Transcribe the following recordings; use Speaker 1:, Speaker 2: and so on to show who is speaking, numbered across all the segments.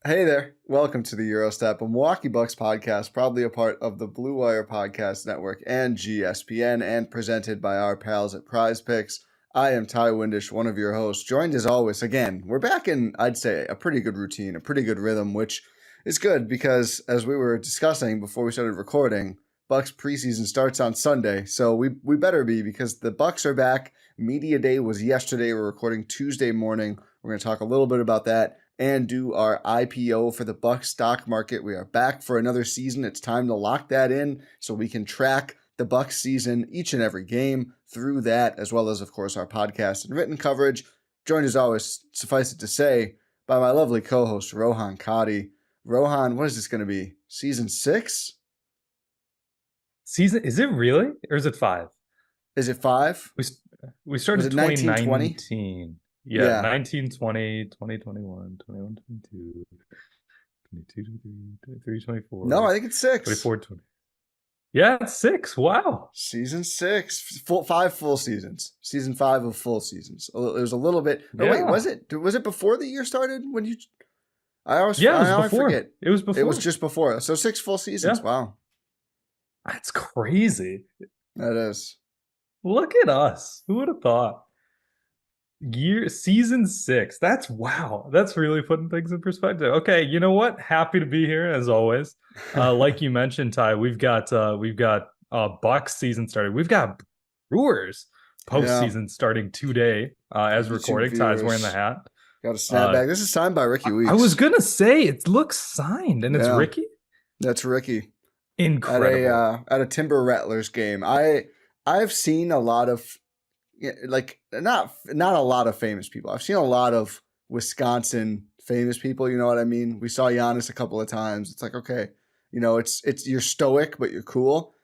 Speaker 1: Hey there. Welcome to the Gyro Step, a Milwaukee Bucks podcast, probably a part of the Blue Wire Podcast Network and GSPN, and presented by our pals at Prize Picks. I am Ty Windisch, one of your hosts, joined as always. Again, we're back in, I'd say, a pretty good routine, a pretty good rhythm, which is good because, as we were discussing before we started recording, Bucks preseason starts on Sunday, so we better be because the Bucks are back. Media Day was yesterday. We're recording Tuesday morning. We're going to talk a little bit about that and do our IPO for the Bucks stock market. We are back for another season. It's time to lock that in so we can track the Bucks season, each and every game through that, as well as, of course, our podcast and written coverage. Joined as always, suffice it to say, by my lovely co-host, Rohan Katti. Rohan, what is this going to be? Season 6?
Speaker 2: Is it really? Or is it 5?
Speaker 1: Is it 5?
Speaker 2: We started in 2019. Yeah, 19, 20, 21, 21, 22, 22, 23, 24.
Speaker 1: No, I think it's 6.
Speaker 2: 24, 20. Yeah, it's 6. Wow.
Speaker 1: Season 6. 5 full seasons. Season 5 of full seasons. It was a little bit. Oh,
Speaker 2: yeah.
Speaker 1: Wait, was it before the year started when you?
Speaker 2: It was before.
Speaker 1: I forget.
Speaker 2: It was before.
Speaker 1: It was just before. So 6 full seasons. Yeah. Wow.
Speaker 2: That's crazy.
Speaker 1: That is.
Speaker 2: Look at us. Who would have thought? Season 6. That's wow. That's really putting things in perspective. Okay, you know what? Happy to be here as always. Like you mentioned, Ty, we've got Bucks season started. We've got Brewers postseason starting today as recording. Ty's wearing the hat.
Speaker 1: Got a snapback. This is signed by Ricky Weeks.
Speaker 2: I was gonna say it looks signed, and it's Ricky.
Speaker 1: That's Ricky.
Speaker 2: Incredible.
Speaker 1: At a Timber Rattlers game. I've seen a lot of. Like not a lot of famous people. I've seen a lot of Wisconsin famous people. You know what I mean? We saw Giannis a couple of times. It's like, okay, it's you're stoic, but you're cool.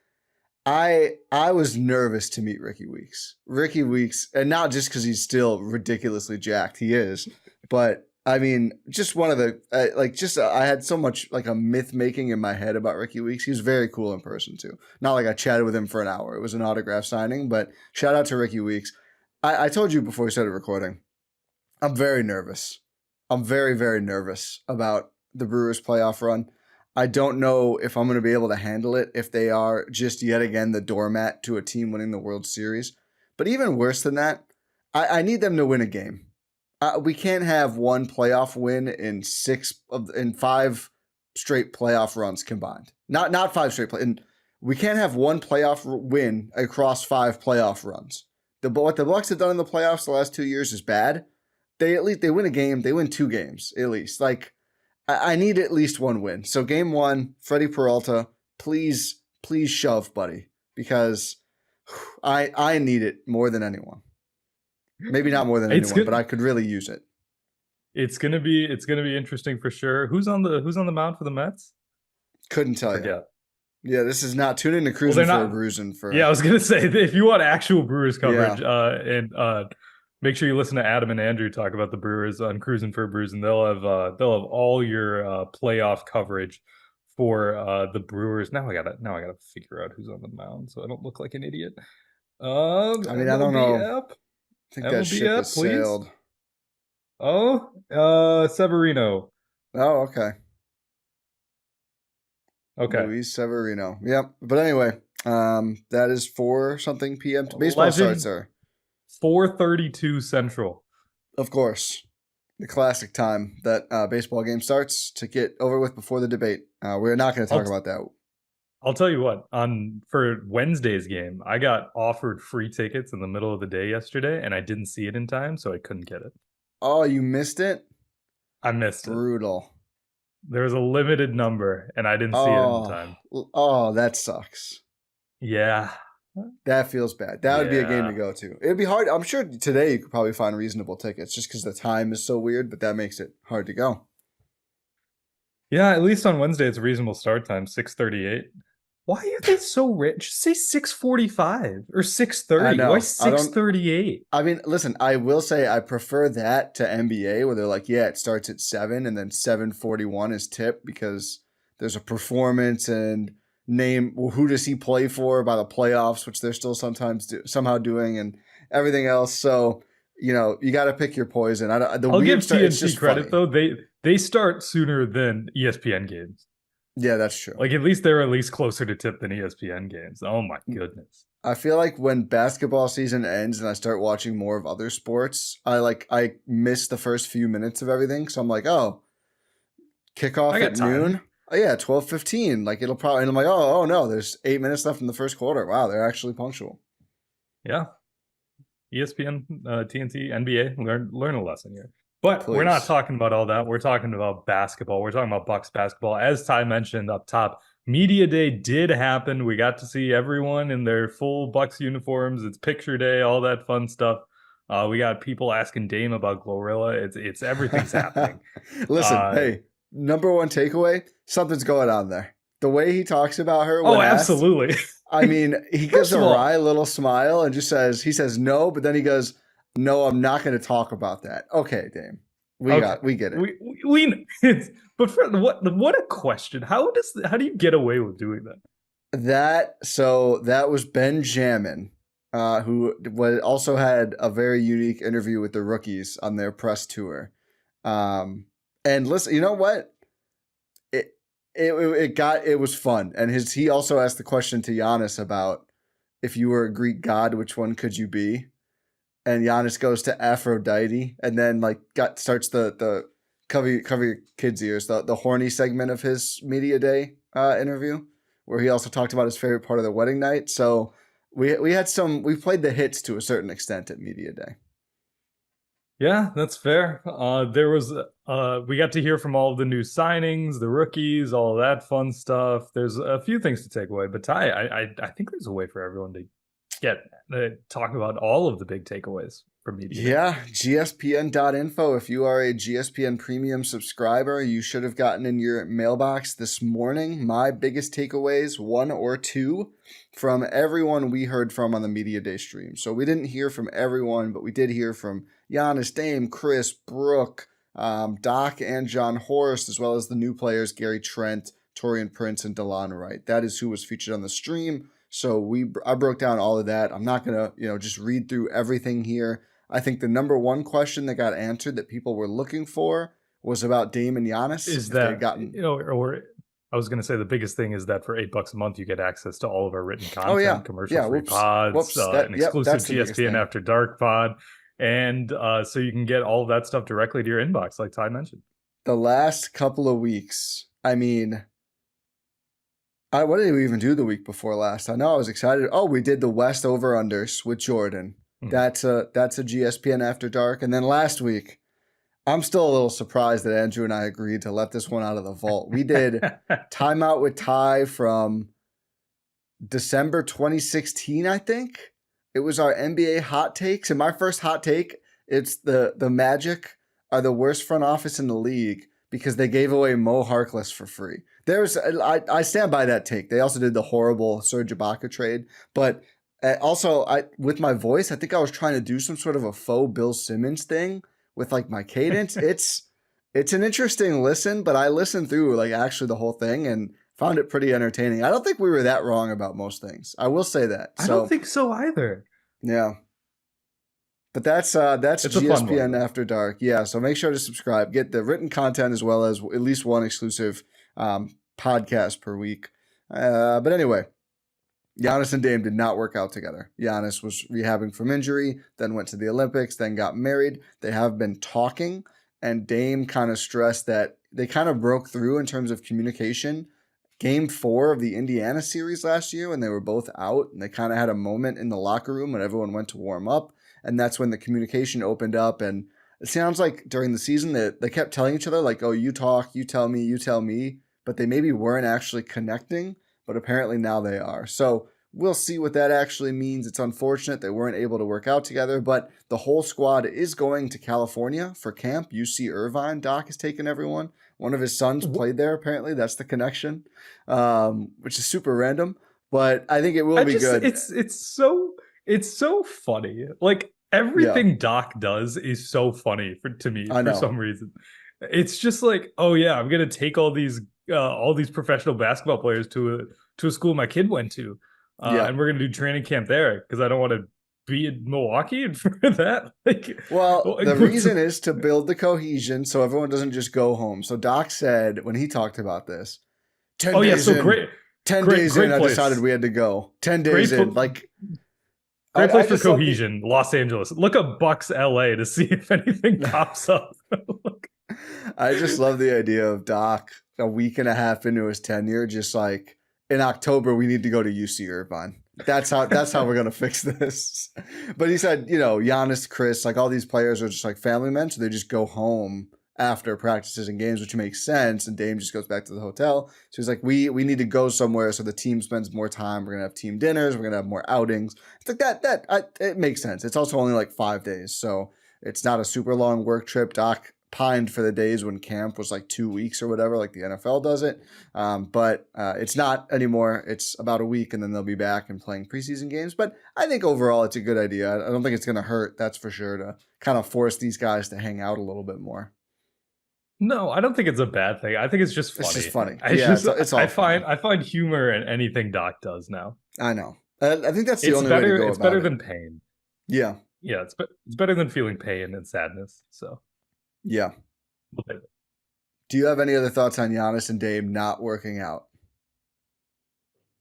Speaker 1: I was nervous to meet Ricky Weeks. Ricky Weeks, and not just because he's still ridiculously jacked. He is, but I mean, just one of the I had so much like a myth making in my head about Ricky Weeks. He was very cool in person too. Not like I chatted with him for an hour. It was an autograph signing, but shout out to Ricky Weeks. I told you before we started recording, I'm very nervous. I'm very, very nervous about the Brewers playoff run. I don't know if I'm going to be able to handle it if they are just yet again the doormat to a team winning the World Series. But even worse than that, I need them to win a game. We can't have one playoff win in 5 straight playoff runs combined. Not 5 straight we can't have one playoff win across 5 playoff runs. What the Bucks have done in the playoffs the last 2 years is bad. They win a game. They win 2 games at least. Like I need at least one win. So game 1, Freddie Peralta, please shove, buddy, because I need it more than anyone. Maybe not more than anyone, but I could really use it.
Speaker 2: It's gonna be interesting for sure. Who's on the mound for the Mets?
Speaker 1: Couldn't tell you. Yeah, this is not tune in to Cruising for a Bruising for.
Speaker 2: Yeah, I was gonna say if you want actual Brewers coverage, and make sure you listen to Adam and Andrew talk about the Brewers on Cruising for a Bruising. They'll have all your playoff coverage for the Brewers. Now I gotta figure out who's on the mound so I don't look like an idiot.
Speaker 1: I don't know. I think that ship has sailed.
Speaker 2: Oh, Severino.
Speaker 1: Oh, okay.
Speaker 2: Okay.
Speaker 1: Luis Severino. Yep. But anyway, that is 4 something p.m. Baseball starts there.
Speaker 2: 4:32 Central.
Speaker 1: Of course. The classic time that baseball game starts to get over with before the debate. We're not going to talk about that.
Speaker 2: I'll tell you what, for Wednesday's game, I got offered free tickets in the middle of the day yesterday, and I didn't see it in time, so I couldn't get it.
Speaker 1: Oh, you missed it?
Speaker 2: I missed it.
Speaker 1: Brutal.
Speaker 2: There was a limited number, and I didn't see it in time.
Speaker 1: Oh, that sucks.
Speaker 2: Yeah.
Speaker 1: That feels bad. That would be a game to go to. It'd be hard. I'm sure today you could probably find reasonable tickets just because the time is so weird, but that makes it hard to go.
Speaker 2: Yeah, at least on Wednesday, it's a reasonable start time, 6:38. Why are they so rich? Say 6:45 or 6:30. Why 6:38?
Speaker 1: I mean, listen, I will say I prefer that to NBA where they're like, yeah, it starts at 7 and then 7:41 is tip because there's a performance and name who does he play for by the playoffs, which they're still somehow doing and everything else. So, you got to pick your poison.
Speaker 2: I'll give TNT credit though. they start sooner than ESPN games.
Speaker 1: Yeah, that's true.
Speaker 2: Like, at least they're at least closer to tip than ESPN games. Oh my goodness.
Speaker 1: I feel like when basketball season ends and I start watching more of other sports, I miss the first few minutes of everything. So I'm like, oh, kickoff at noon. Oh yeah, 12:15. Like it'll probably, and I'm like, oh no, there's 8 minutes left in the first quarter. Wow, they're actually punctual.
Speaker 2: Yeah. ESPN, TNT, NBA, learn a lesson here. But
Speaker 1: Please.
Speaker 2: We're not talking about all that. We're talking about basketball. We're talking about Bucks basketball. As Ty mentioned up top, Media Day did happen. We got to see everyone in their full Bucks uniforms. It's picture day, all that fun stuff. We got people asking Dame about Glorilla. It's everything's happening.
Speaker 1: Listen, hey, number one takeaway, something's going on there. The way he talks about her.
Speaker 2: Oh, absolutely.
Speaker 1: I mean, he gives a wry little smile and just he says no, but then he goes, no, I'm not going to talk about that. Okay, Dame. We get it.
Speaker 2: But what a question. How do you get away with doing that?
Speaker 1: That was Benjamin, who also had a very unique interview with the rookies on their press tour. And listen, you know what? It was fun. And he also asked the question to Giannis about if you were a Greek god, which one could you be? And Giannis goes to Aphrodite, and then starts the cover your kids' ears, the horny segment of his media day interview, where he also talked about his favorite part of the wedding night. So we played the hits to a certain extent at media day.
Speaker 2: Yeah, that's fair. There was we got to hear from all of the new signings, the rookies, all of that fun stuff. There's a few things to take away, but Ty, I think there's a way for everyone to talk about all of the big takeaways from media.
Speaker 1: Yeah, gspn.info. If you are a GSPN Premium subscriber, you should have gotten in your mailbox this morning my biggest takeaways, 1 or 2, from everyone we heard from on the Media Day stream. So we didn't hear from everyone, but we did hear from Giannis, Dame, Chris, Brooke, Doc, and John Horst, as well as the new players, Gary Trent, Taurean Prince, and DeLon Wright. That is who was featured on the stream. So I broke down all of that. I'm not going to, just read through everything here. I think the number one question that got answered that people were looking for was about Dame and Giannis.
Speaker 2: Is that, or I was going to say the biggest thing is that for $8 a month, you get access to all of our written content, commercial-free pods, an exclusive GSPN After Dark pod. And so you can get all of that stuff directly to your inbox, like Ty mentioned.
Speaker 1: The last couple of weeks, I mean... what did we even do the week before last? I know I was excited. Oh, we did the West over-unders with Jordan. Mm-hmm. That's a GSPN After Dark. And then last week, I'm still a little surprised that Andrew and I agreed to let this one out of the vault. We did Timeout with Ty from December 2016, I think. It was our NBA hot takes. And my first hot take, it's the Magic are the worst front office in the league because they gave away Mo Harkless for free. I stand by that take. They also did the horrible Serge Ibaka trade, but also with my voice, I think I was trying to do some sort of a faux Bill Simmons thing with my cadence. It's an interesting listen, but I listened through actually the whole thing and found it pretty entertaining. I don't think we were that wrong about most things. I will say that.
Speaker 2: I don't think so either.
Speaker 1: Yeah. But that's GSPN After Dark. Yeah, so make sure to subscribe. Get the written content as well as at least one exclusive podcast per week. But anyway, Giannis and Dame did not work out together. Giannis was rehabbing from injury, then went to the Olympics, then got married. They have been talking, and Dame kind of stressed that they kind of broke through in terms of communication. Game 4 of the Indiana series last year, when they were both out, and they kind of had a moment in the locker room when everyone went to warm up. And that's when the communication opened up. And it sounds like during the season that they kept telling each other, oh, you talk, you tell me. But they maybe weren't actually connecting. But apparently now they are. So we'll see what that actually means. It's unfortunate they weren't able to work out together. But the whole squad is going to California for camp. UC Irvine. Doc has taken everyone. One of his sons played there, apparently. That's the connection, which is super random. But I think it will be good.
Speaker 2: It's so funny. Everything Doc does is so funny to me for some reason. It's just oh yeah, I'm gonna take all these professional basketball players to a school my kid went to, and we're gonna do training camp there because I don't want to be in Milwaukee and for that? Like,
Speaker 1: well, the reason is to build the cohesion so everyone doesn't just go home. So Doc said when he talked about this, 10 days in,
Speaker 2: great.
Speaker 1: 10
Speaker 2: great,
Speaker 1: days
Speaker 2: great
Speaker 1: in,
Speaker 2: place.
Speaker 1: I decided we had to go. 10 days in, like.
Speaker 2: Great place for cohesion, Los Angeles. Look up Bucks LA to see if anything pops up.
Speaker 1: I just love the idea of Doc a week and a half into his tenure, just like in October, we need to go to UC Irvine. That's how we're gonna fix this. But he said, Giannis, Chris, like all these players are just like family men, so they just go home after practices and games, which makes sense. And Dame just goes back to the hotel. So he's like, we need to go somewhere so the team spends more time. We're gonna have team dinners. We're gonna have more outings. It's like it makes sense. It's also only like 5 days, so it's not a super long work trip. Doc pined for the days when camp was like 2 weeks or whatever, like the NFL does it. But it's not anymore. It's about a week, and then they'll be back and playing preseason games. But I think overall it's a good idea. I don't think it's going to hurt, that's for sure, to kind of force these guys to hang out a little bit more.
Speaker 2: No, I don't think it's a bad thing. I think it's just funny.
Speaker 1: It's just funny.
Speaker 2: It's all I find humor in anything Doc does now.
Speaker 1: I know. I think that's the only way to go
Speaker 2: It's better than pain.
Speaker 1: Yeah.
Speaker 2: Yeah, it's better than feeling pain and sadness. So.
Speaker 1: Yeah. Do you have any other thoughts on Giannis and Dame not working out?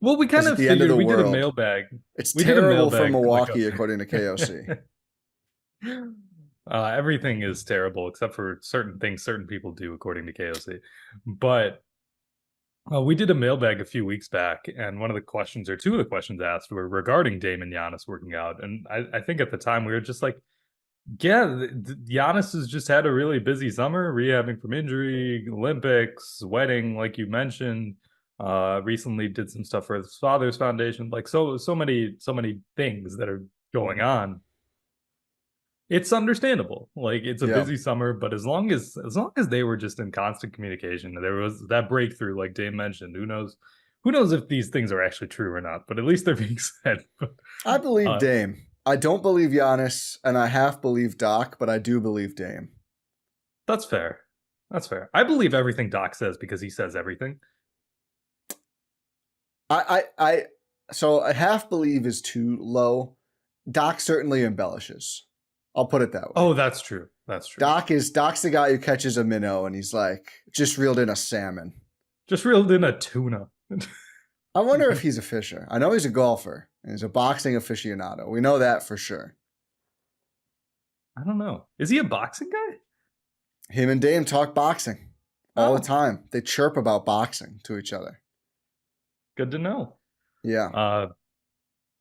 Speaker 2: Well, we kind of figured we did a mailbag.
Speaker 1: It's terrible for Milwaukee, according to KOC.
Speaker 2: Everything is terrible except for certain things certain people do, according to KOC. But we did a mailbag a few weeks back, and one of the questions, or two of the questions asked, were regarding Dame and Giannis working out. And I think at the time we were just like, yeah, Giannis has just had a really busy summer, rehabbing from injury, Olympics, wedding, like you mentioned. Recently did some stuff for his father's foundation, like so many things that are going on. It's understandable. Like, it's a busy summer, but as long as they were just in constant communication, there was that breakthrough, like Dame mentioned. Who knows if these things are actually true or not? But at least they're being said.
Speaker 1: I believe Dame. I don't believe Giannis, and I half believe Doc, but I do believe Dame.
Speaker 2: That's fair. I believe everything Doc says because he says everything.
Speaker 1: So a half believe is too low. Doc certainly embellishes. I'll put it that way.
Speaker 2: Oh, that's true.
Speaker 1: Doc's the guy who catches a minnow, and he's like, just reeled in a salmon.
Speaker 2: Just reeled in a tuna.
Speaker 1: I wonder if he's a fisher. I know he's a golfer. And he's a boxing aficionado. We know that for sure.
Speaker 2: I don't know. Is he a boxing guy?
Speaker 1: Him and Dame talk boxing all the time. They chirp about boxing to each other.
Speaker 2: Good to know.
Speaker 1: Yeah.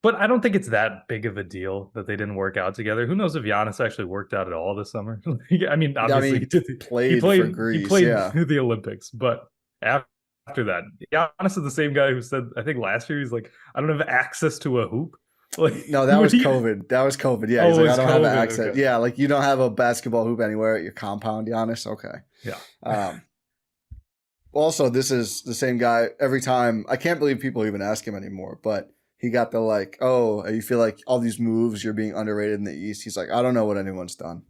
Speaker 2: But I don't think it's that big of a deal that they didn't work out together. Who knows if Giannis actually worked out at all this summer? I mean, obviously
Speaker 1: he played for Greece.
Speaker 2: He played the Olympics, but after that, Giannis is the same guy who said, I think last year, he's like, I don't have access to a hoop. Like,
Speaker 1: no, that was COVID. That was COVID. Yeah, he's like, I don't have access.
Speaker 2: Okay.
Speaker 1: Yeah, like you don't have a basketball hoop anywhere at your compound, Giannis. Okay.
Speaker 2: Yeah.
Speaker 1: Also, this is the same guy every time. I can't believe people even ask him anymore, but he got the like, oh, you feel like all these moves, you're being underrated in the East. He's like, I don't know what anyone's done.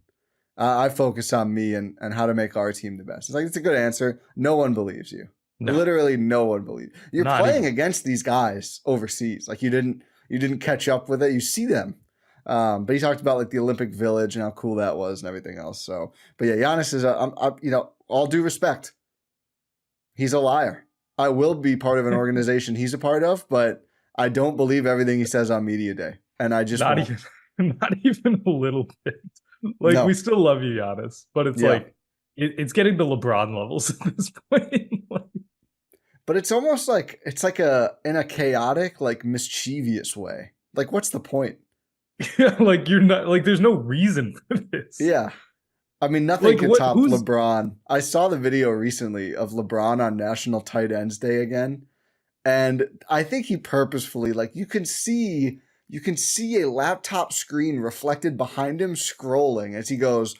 Speaker 1: I focus on me and how to make our team the best. It's like, it's a good answer. No one believes you. No. Literally no one believes. You're playing against these guys overseas. Like you didn't catch up with it. You see them. But he talked about like the Olympic Village and how cool that was and everything else. So, but yeah, Giannis is all due respect, he's a liar. I will be part of an organization he's a part of, but I don't believe everything he says on media day. And I just
Speaker 2: not even a little bit. Like, we still love you, Giannis, but it's like it's getting to LeBron levels at this point.
Speaker 1: But it's almost like it's like in a chaotic, like mischievous way. Like, what's the point?
Speaker 2: Yeah, like you're not like there's no reason for this.
Speaker 1: Yeah. I mean, nothing could top LeBron. I saw the video recently of LeBron on National Tight Ends Day again. And I think he purposefully, like, you can see a laptop screen reflected behind him scrolling as he goes,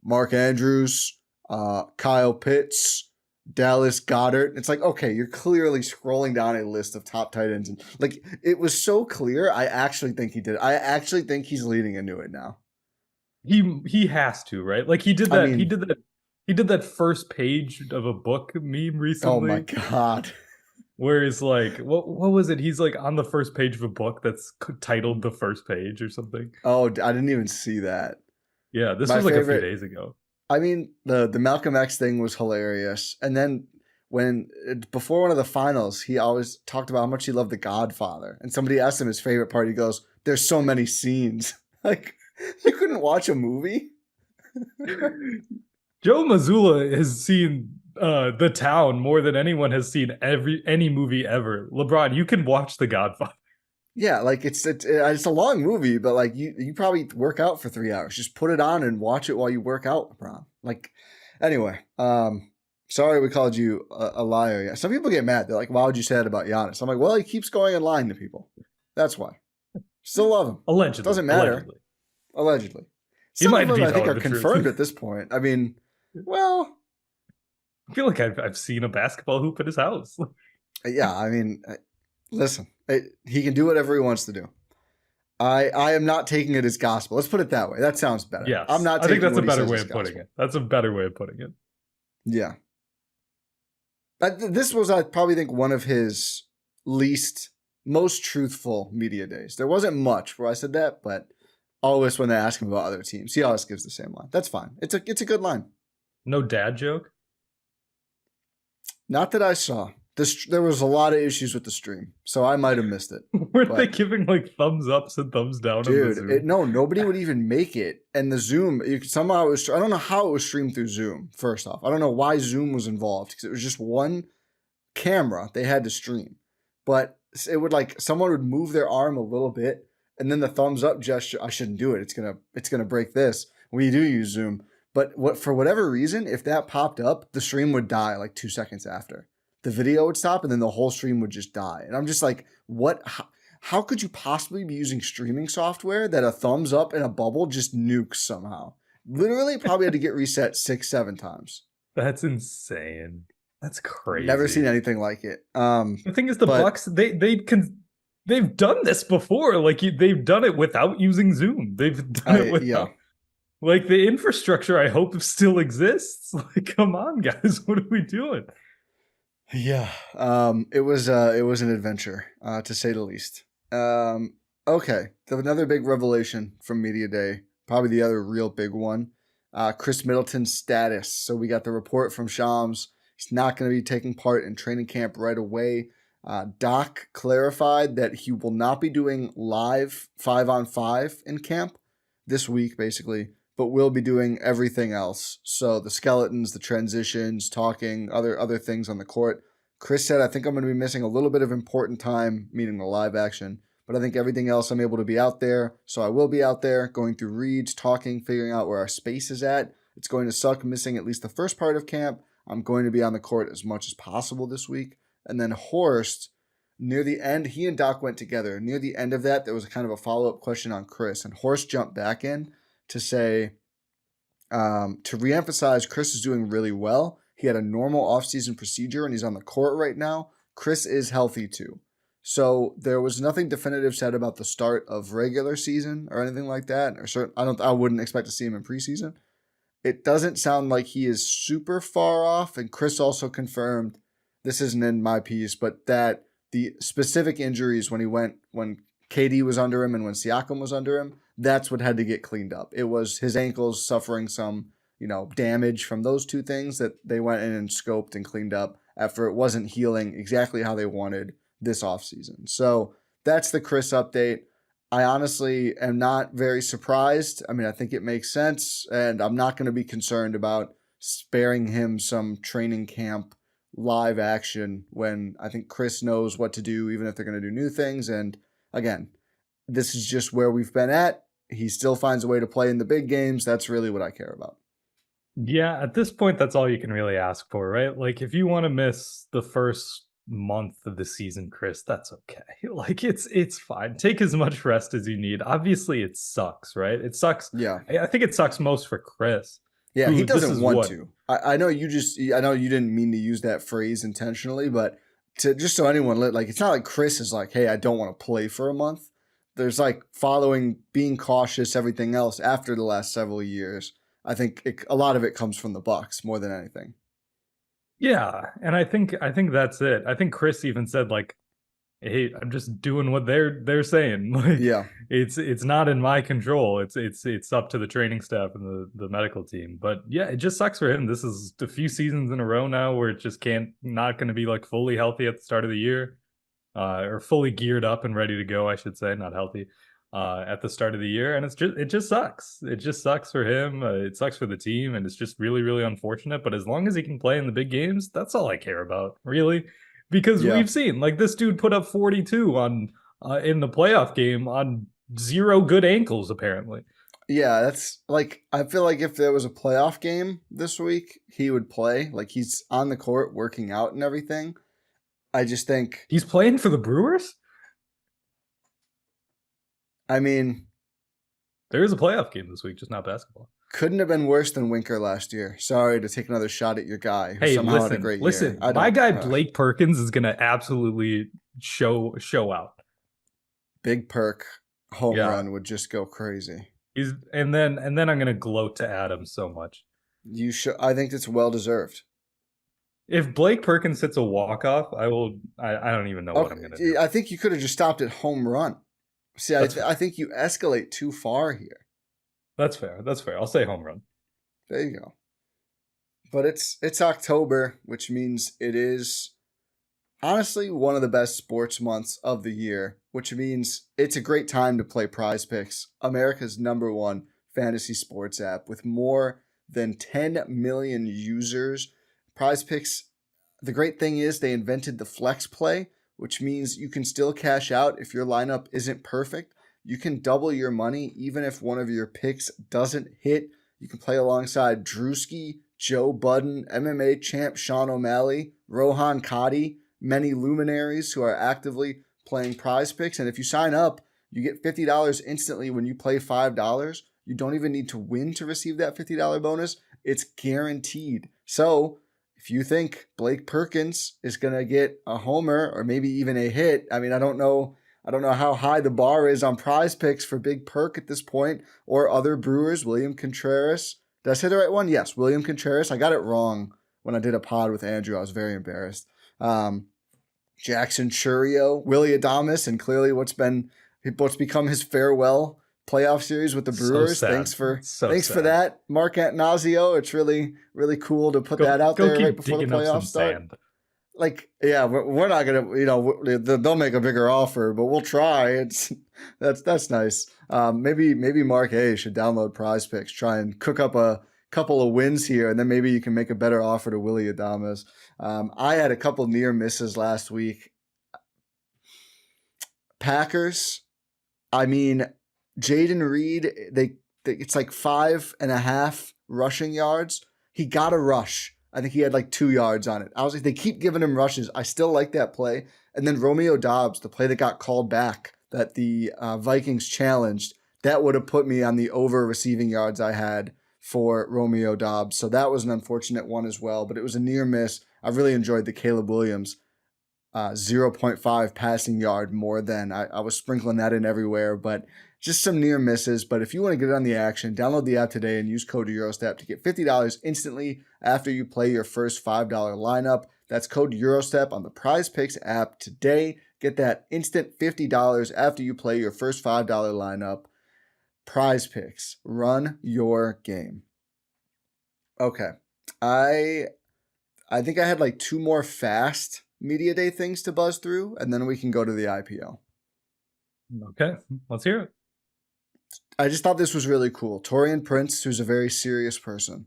Speaker 1: Mark Andrews, Kyle Pitts, Dallas Goedert. It's like, okay, you're clearly scrolling down a list of top tight ends. And like, it was so clear. I actually think he did it. I actually think he's leading into it now.
Speaker 2: He has to, right? Like he did that. I mean, he did that first page of a book meme recently.
Speaker 1: Oh my God.
Speaker 2: where he's like, what was it? He's like on the first page of a book that's titled "The First Page" or something.
Speaker 1: Oh, I didn't even see that.
Speaker 2: Yeah, this
Speaker 1: My
Speaker 2: was like a few
Speaker 1: favorite.
Speaker 2: days ago.
Speaker 1: I mean, the Malcolm X thing was hilarious, and then before one of the finals, he always talked about how much he loved The Godfather, and somebody asked him his favorite part. He goes, "There's so many scenes." Like, you couldn't watch a movie.
Speaker 2: Joe Mazzulla has seen The Town more than anyone has seen any movie ever. LeBron, you can watch The Godfather.
Speaker 1: Yeah, like it's a long movie, but like you probably work out for 3 hours. Just put it on and watch it while you work out, LeBron. Like, anyway, sorry we called you a liar. Yeah, some people get mad. They're like, "Why would you say that about Giannis?" I'm like, "Well, he keeps going and lying to people. That's why." Still love him.
Speaker 2: Allegedly.
Speaker 1: Doesn't matter. Allegedly.
Speaker 2: He
Speaker 1: Some
Speaker 2: might
Speaker 1: of them,
Speaker 2: be
Speaker 1: I think,
Speaker 2: telling
Speaker 1: are
Speaker 2: the truth.
Speaker 1: confirmed at this point. I mean, well,
Speaker 2: I feel like I've seen a basketball hoop at his house.
Speaker 1: yeah. I mean, listen, he can do whatever he wants to do. I am not taking it as gospel. Let's put it that way. That sounds better.
Speaker 2: Yes,
Speaker 1: I'm not.
Speaker 2: I think that's a
Speaker 1: what he
Speaker 2: better
Speaker 1: says
Speaker 2: way
Speaker 1: as
Speaker 2: of putting
Speaker 1: gospel.
Speaker 2: it. That's a better way of putting it.
Speaker 1: Yeah. This was, I probably think, one of his most truthful media days. There wasn't much where I said that, but always when they ask him about other teams, he always gives the same line. That's fine. It's a good line.
Speaker 2: No dad joke?
Speaker 1: Not that I saw. There was a lot of issues with the stream, so I might have missed it.
Speaker 2: Were they giving like thumbs ups and thumbs down?
Speaker 1: Dude, no, nobody would even make it. And the Zoom, somehow it was, I don't know how it was streamed through Zoom, first off. I don't know why Zoom was involved, because it was just one camera they had to stream. But it would someone would move their arm a little bit, and then the thumbs up gesture, I shouldn't do it. It's gonna break this. We do use Zoom. But for whatever reason, if that popped up, the stream would die like 2 seconds after. The video would stop, and then the whole stream would just die. And I'm just like, what? How could you possibly be using streaming software that a thumbs up and a bubble just nukes somehow? Literally, probably had to get reset 6-7 times.
Speaker 2: That's insane. That's crazy.
Speaker 1: Never seen anything like it.
Speaker 2: The thing is, the Bucks they've done this before. Like they've done it without using Zoom. They've done it without. Yeah. Like the infrastructure, I hope still exists. Like, come on, guys, what are we doing?
Speaker 1: Yeah, it was an adventure, to say the least. Okay, another big revelation from Media Day, probably the other real big one, Chris Middleton's status. So we got the report from Shams. He's not going to be taking part in training camp right away. Doc clarified that he will not be doing live 5-on-5 in camp this week, basically, but will be doing everything else. So the skeletons, the transitions, talking, other things on the court. Chris said, I think I'm going to be missing a little bit of important time, meaning the live action, but I think everything else I'm able to be out there. So I will be out there going through reads, talking, figuring out where our space is at. It's going to suck missing at least the first part of camp. I'm going to be on the court as much as possible this week. And then Horst, near the end, he and Doc went together. Near the end of that, there was a kind of a follow-up question on Chris, and Horst jumped back in to say, to reemphasize, Chris is doing really well. He had a normal offseason procedure, and he's on the court right now. Chris is healthy too. So there was nothing definitive said about the start of regular season or anything like that. I wouldn't expect to see him in preseason. It doesn't sound like he is super far off. And Chris also confirmed, this isn't in my piece, but that the specific injuries when KD was under him and when Siakam was under him, that's what had to get cleaned up. It was his ankles suffering some, damage from those two things that they went in and scoped and cleaned up after it wasn't healing exactly how they wanted this offseason. So that's the Chris update. I honestly am not very surprised. I mean, I think it makes sense, and I'm not going to be concerned about sparing him some training camp live action when I think Chris knows what to do, even if they're going to do new things. And again, this is just where we've been at. He still finds a way to play in the big games. That's really what I care about.
Speaker 2: Yeah, at this point, that's all you can really ask for, right? Like, if you want to miss the first month of the season, Chris, that's okay. Like, it's fine. Take as much rest as you need. Obviously, it sucks, right? It sucks.
Speaker 1: Yeah.
Speaker 2: I think it sucks most for Chris.
Speaker 1: Yeah, he doesn't want to. I know you didn't mean to use that phrase intentionally, but just so anyone, it's not like Chris is like, hey, I don't want to play for a month. There's following, being cautious, everything else after the last several years. I think a lot of it comes from the Bucks more than anything.
Speaker 2: Yeah, and I think that's it. I think Chris even said like, "Hey, I'm just doing what they're saying." Like
Speaker 1: Yeah.
Speaker 2: it's not in my control. It's up to the training staff and the medical team. But yeah, it just sucks for him. This is a few seasons in a row now where it just can't not going to be like fully healthy at the start of the year, or fully geared up and ready to go, I should say, not healthy. At the start of the year, and it just sucks. It just sucks for him. It sucks for the team, and it's just really really unfortunate. But as long as he can play in the big games, that's all I care about, really, because
Speaker 1: Yeah.
Speaker 2: we've seen like this dude put up 42 on in the playoff game on zero good ankles apparently.
Speaker 1: Yeah, that's like I feel like if there was a playoff game this week, he would play. Like he's on the court working out and everything. I just think
Speaker 2: He's playing for the Brewers.
Speaker 1: I mean,
Speaker 2: There is a playoff game this week, just not basketball.
Speaker 1: couldn't have been worse than Winker last year. Sorry to take another shot at your guy who
Speaker 2: Hey,
Speaker 1: somehow had a great
Speaker 2: listen.
Speaker 1: year. I
Speaker 2: My
Speaker 1: don't
Speaker 2: guy Blake Perkins is gonna absolutely show out.
Speaker 1: Big Perk home
Speaker 2: Yeah,
Speaker 1: run would just go crazy.
Speaker 2: and then I'm gonna gloat to Adams so much.
Speaker 1: You should. I think it's well deserved.
Speaker 2: If Blake Perkins hits a walk off, I will. I don't even know what I'm gonna do.
Speaker 1: I think you could have just stopped at home run. See, I think you escalate too far here.
Speaker 2: That's fair. That's fair. I'll say home run.
Speaker 1: There you go. But it's October, which means it is honestly one of the best sports months of the year, which means it's a great time to play Prize Picks, America's #1 fantasy sports app with more than 10 million users. Prize Picks, the great thing is they invented the flex play, which means you can still cash out if your lineup isn't perfect. You can double your money even if one of your picks doesn't hit. You can play alongside Drewski, Joe Budden, MMA champ Sean O'Malley, Rohan Katti, many luminaries who are actively playing Prize Picks. And if you sign up, you get $50 instantly when you play $5. You don't even need to win to receive that $50 bonus. It's guaranteed. So if you think Blake Perkins is going to get a homer or maybe even a hit, I mean, I don't know how high the bar is on Prize Picks for Big Perk at this point or other Brewers. William Contreras. Did I say the right one? Yes, William Contreras. I got it wrong when I did a pod with Andrew. I was very embarrassed. Jackson Churio, Willie Adames, and clearly what's become his farewell playoff series with the Brewers.
Speaker 2: So
Speaker 1: thanks for
Speaker 2: sad.
Speaker 1: that, Mark Antanasio. It's really really cool to put that out there right before the playoffs start.
Speaker 2: Sand.
Speaker 1: Like, yeah, we're not gonna, they'll make a bigger offer, but we'll try. That's nice. Maybe Mark A should download Prize Picks, try and cook up a couple of wins here, and then maybe you can make a better offer to Willie Adames. I had a couple near misses last week. Packers. I mean, Jaden Reed. It's like 5.5 rushing yards. He got a rush. I think he had like 2 yards on it. I was like, they keep giving him rushes. I still like that play. And then Romeo Doubs, the play that got called back that the Vikings challenged, that would have put me on the over receiving yards I had for Romeo Doubs. So that was an unfortunate one as well, but it was a near miss. I really enjoyed the Caleb Williams 0.5 passing yard more than I was sprinkling that in everywhere, but just some near misses. But if you want to get on the action, download the app today and use code Eurostep to get $50 instantly after you play your first $5 lineup. That's code Eurostep on the Prize Picks app today. Get that instant $50 after you play your first $5 lineup. Prize Picks. Run your game. Okay. I think I had like 2 more fast media day things to buzz through, and then we can go to the IPO.
Speaker 2: Okay, let's hear it.
Speaker 1: I just thought this was really cool. Taurean Prince, who's a very serious person,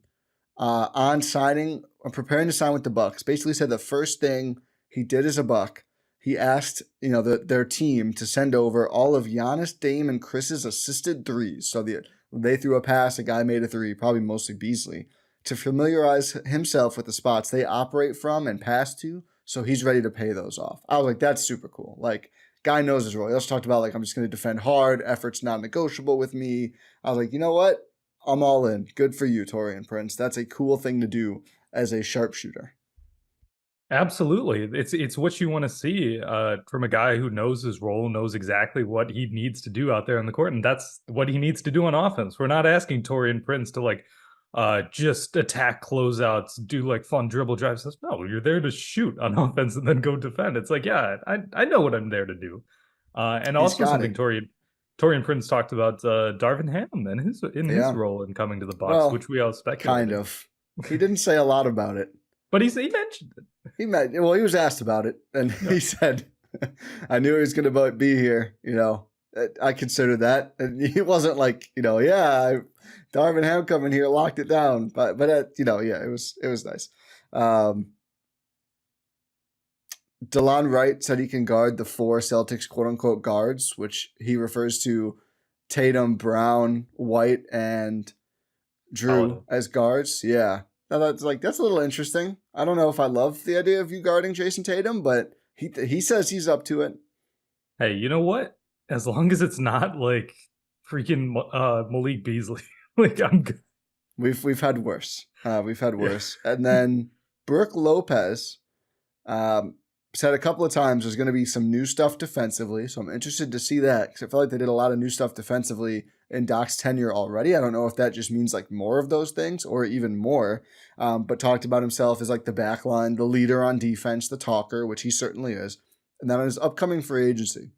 Speaker 1: on signing, preparing to sign with the Bucks, basically said the first thing he did as a Buck, he asked their team to send over all of Giannis, Dame, and Chris's assisted threes. So they threw a pass, a guy made a three, probably mostly Beasley, to familiarize himself with the spots they operate from and pass to, so he's ready to pay those off. I was like, that's super cool. Like, guy knows his role. He also talked about, like, I'm just going to defend hard. Effort's not negotiable with me. I was like, you know what? I'm all in. Good for you, Taurean Prince. That's a cool thing to do as a sharpshooter.
Speaker 2: Absolutely. It's what you want to see from a guy who knows his role, knows exactly what he needs to do out there on the court, and that's what he needs to do on offense. We're not asking Taurean Prince to, like, just attack closeouts, do like fun dribble drives. Says, no, you're there to shoot on offense and then go defend. It's like, yeah, I know what I'm there to do. And
Speaker 1: He's
Speaker 2: also
Speaker 1: got
Speaker 2: something
Speaker 1: it.
Speaker 2: Torian Prince talked about Darvin Ham and his role in coming to the Bucks,
Speaker 1: Well,
Speaker 2: which we all speculated.
Speaker 1: kind of. He didn't say a lot about it.
Speaker 2: But he mentioned it.
Speaker 1: He was asked about it, and he said, "I knew he was going to be here. I considered that." And he wasn't like, Darvin Ham coming here locked it down. But it was nice. DeLon Wright said he can guard the 4 Celtics quote unquote guards, which he refers to Tatum, Brown, White, and Drew as guards. Yeah. Now that's a little interesting. I don't know if I love the idea of you guarding Jason Tatum, but he says he's up to it.
Speaker 2: Hey, you know what? As long as it's not like freaking Malik Beasley, like I'm good.
Speaker 1: We've had worse. And then Brooke Lopez said a couple of times there's going to be some new stuff defensively, so I'm interested to see that because I feel like they did a lot of new stuff defensively in Doc's tenure already. I don't know if that just means like more of those things or even more, but talked about himself as like the backline, the leader on defense, the talker, which he certainly is. And then on his upcoming free agency,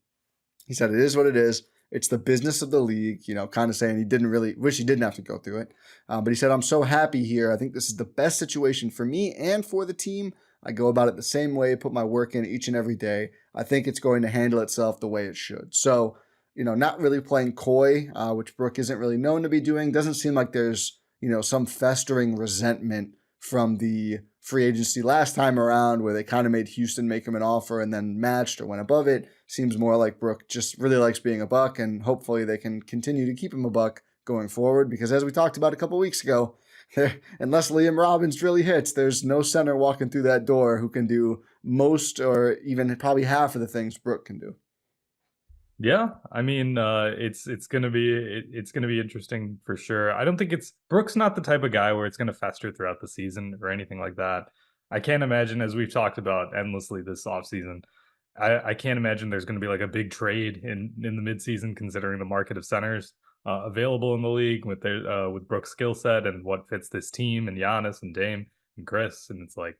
Speaker 1: he said it is what it is. It's the business of the league, kind of saying he didn't really wish he didn't have to go through it. But he said, I'm so happy here. I think this is the best situation for me and for the team. I go about it the same way, put my work in each and every day. I think it's going to handle itself the way it should. So, not really playing coy, which Brooke isn't really known to be doing. Doesn't seem like there's, some festering resentment from the free agency last time around where they kind of made Houston make him an offer and then matched or went above it. Seems more like Brooke just really likes being a Buck, and hopefully they can continue to keep him a Buck going forward because as we talked about a couple weeks ago, unless Liam Robbins really hits, there's no center walking through that door who can do most or even probably half of the things Brooke can do.
Speaker 2: Yeah, I mean, it's gonna be interesting for sure. I don't think Brooke's not the type of guy where it's gonna fester throughout the season or anything like that. I can't imagine, as we've talked about endlessly this offseason, I can't imagine there's going to be like a big trade in the midseason considering the market of centers available in the league with Brooks' skill set and what fits this team and Giannis and Dame and Chris. And it's like,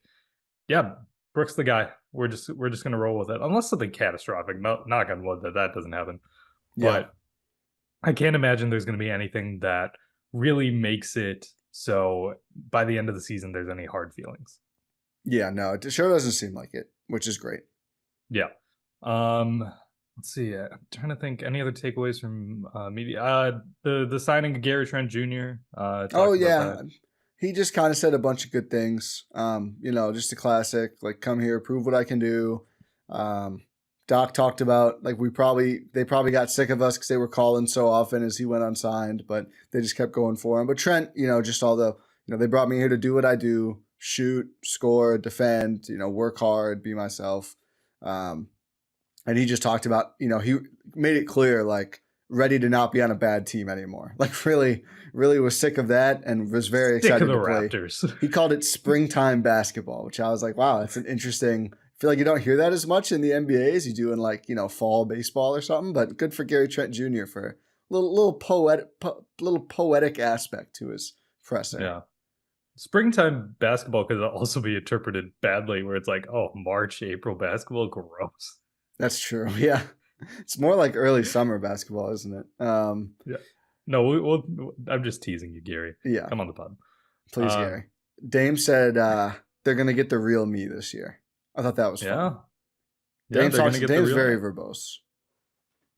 Speaker 2: yeah, Brooks the guy. We're just going to roll with it unless something catastrophic. Knock on wood that doesn't happen. Yeah. But I can't imagine there's going to be anything that really makes it so by the end of the season there's any hard feelings.
Speaker 1: Yeah, no, it sure doesn't seem like it, which is great.
Speaker 2: Yeah. Let's see. I'm trying to think any other takeaways from media. The signing of Gary Trent Jr.
Speaker 1: Oh yeah, he just kind of said a bunch of good things. Just a classic, like come here, prove what I can do. Doc talked about like they probably got sick of us because they were calling so often as he went unsigned, but they just kept going for him. But Trent, just all the they brought me here to do what I do: shoot, score, defend. Work hard, be myself. And he just talked about, he made it clear, like, ready to not be on a bad team anymore. Like, really, really was sick of that and was very excited to play. Raptors. He called it springtime basketball, which I was like, wow, that's an interesting. I feel like you don't hear that as much in the NBA as you do in, like, fall baseball or something. But good for Gary Trent Jr. for a little poetic aspect to his presser.
Speaker 2: Yeah. Springtime basketball could also be interpreted badly where it's like, oh, March, April basketball, gross.
Speaker 1: That's true. Yeah. It's more like early summer basketball, isn't it?
Speaker 2: Yeah. No, I'm just teasing you, Gary.
Speaker 1: Yeah.
Speaker 2: Come on the pod.
Speaker 1: Please, Gary. Dame said they're going to get the real me this year. I thought that was fun. Yeah. Dame's very verbose.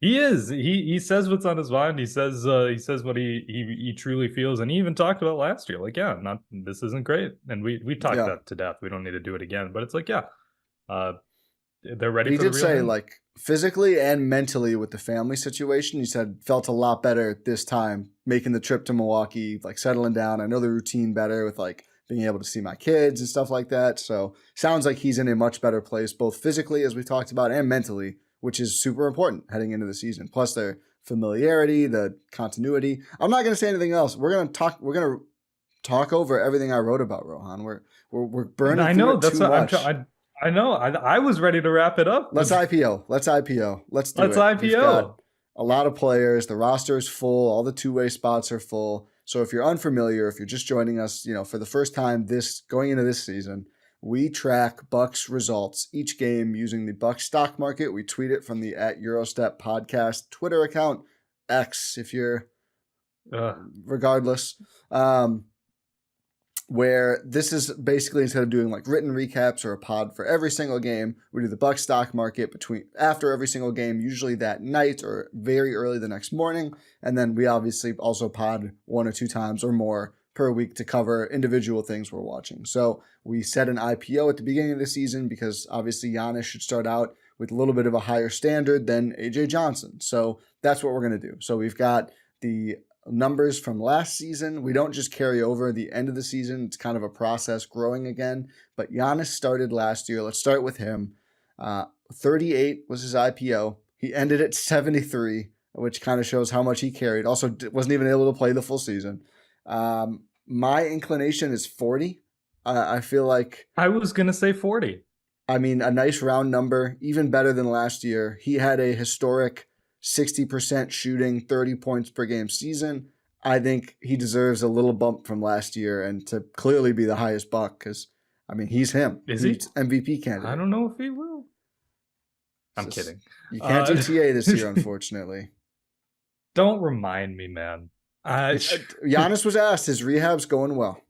Speaker 2: He is. He says what's on his mind. He says what he truly feels, and he even talked about last year. Like, yeah, this isn't great, and we talked that to death. We don't need to do it again. But it's like, yeah, they're ready. He did say
Speaker 1: like physically and mentally with the family situation. He said felt a lot better this time making the trip to Milwaukee, like settling down. I know the routine better with like being able to see my kids and stuff like that. So sounds like he's in a much better place, both physically as we talked about and mentally, which is super important heading into the season. Plus their familiarity, the continuity. I'm not going to say anything else. We're going to talk over everything I wrote about Rohan. We're burning.
Speaker 2: I know that's what I'm trying. I know. I was ready to wrap it up.
Speaker 1: Let's IPO. Let's do it.
Speaker 2: IPO.
Speaker 1: A lot of players. The roster is full. All the two-way spots are full. So if you're unfamiliar, if you're just joining us, for the first time going into this season, we track Bucks results each game using the Bucks stock market. We tweet it from the @Gyro Step podcast Twitter account, X, if you're regardless. Where this is basically, instead of doing like written recaps or a pod for every single game, we do the Bucks stock market after every single game, usually that night or very early the next morning. And then we obviously also pod 1 or 2 times or more per week to cover individual things we're watching. So we set an IPO at the beginning of the season because obviously Giannis should start out with a little bit of a higher standard than AJ Johnson. So that's what we're going to do. So we've got the numbers from last season. We don't just carry over the end of the season. It's kind of a process growing again. But Giannis started last year. Let's start with him. 38 was his IPO. He ended at 73, which kind of shows how much he carried. Also, wasn't even able to play the full season. My inclination is 40. I feel like
Speaker 2: I was going to say 40.
Speaker 1: I mean, a nice round number, even better than last year. He had a historic 60% shooting, 30 points per game season. I think he deserves a little bump from last year and to clearly be the highest Buck because, I mean, he's him.
Speaker 2: Is
Speaker 1: he's
Speaker 2: he?
Speaker 1: MVP candidate.
Speaker 2: I don't know if he will. I'm kidding.
Speaker 1: You can't do TA this year, unfortunately.
Speaker 2: Don't remind me, man.
Speaker 1: Giannis was asked. His rehab's going well.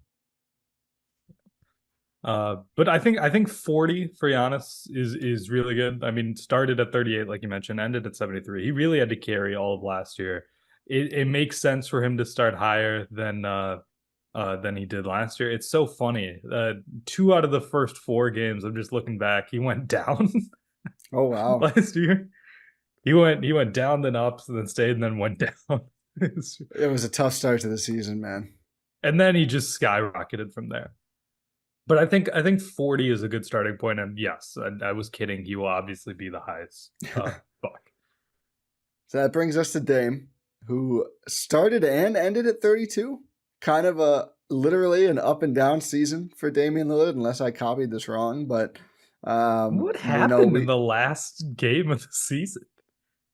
Speaker 2: But I think 40 for Giannis is really good. I mean, started at 38, like you mentioned, ended at 73. He really had to carry all of last year. It makes sense for him to start higher than he did last year. It's so funny. 2 out of the first 4 games, I'm just looking back, he went down.
Speaker 1: Oh wow!
Speaker 2: Last year, he went down, then up, then stayed, and then went down.
Speaker 1: It was a tough start to the season, man.
Speaker 2: And then he just skyrocketed from there. But I think 40 is a good starting point, and yes, I was kidding. He will obviously be the highest Buck.
Speaker 1: So that brings us to Dame, who started and ended at 32. Kind of literally an up and down season for Damian Lillard, unless I copied this wrong. But
Speaker 2: what happened in the last game of the season?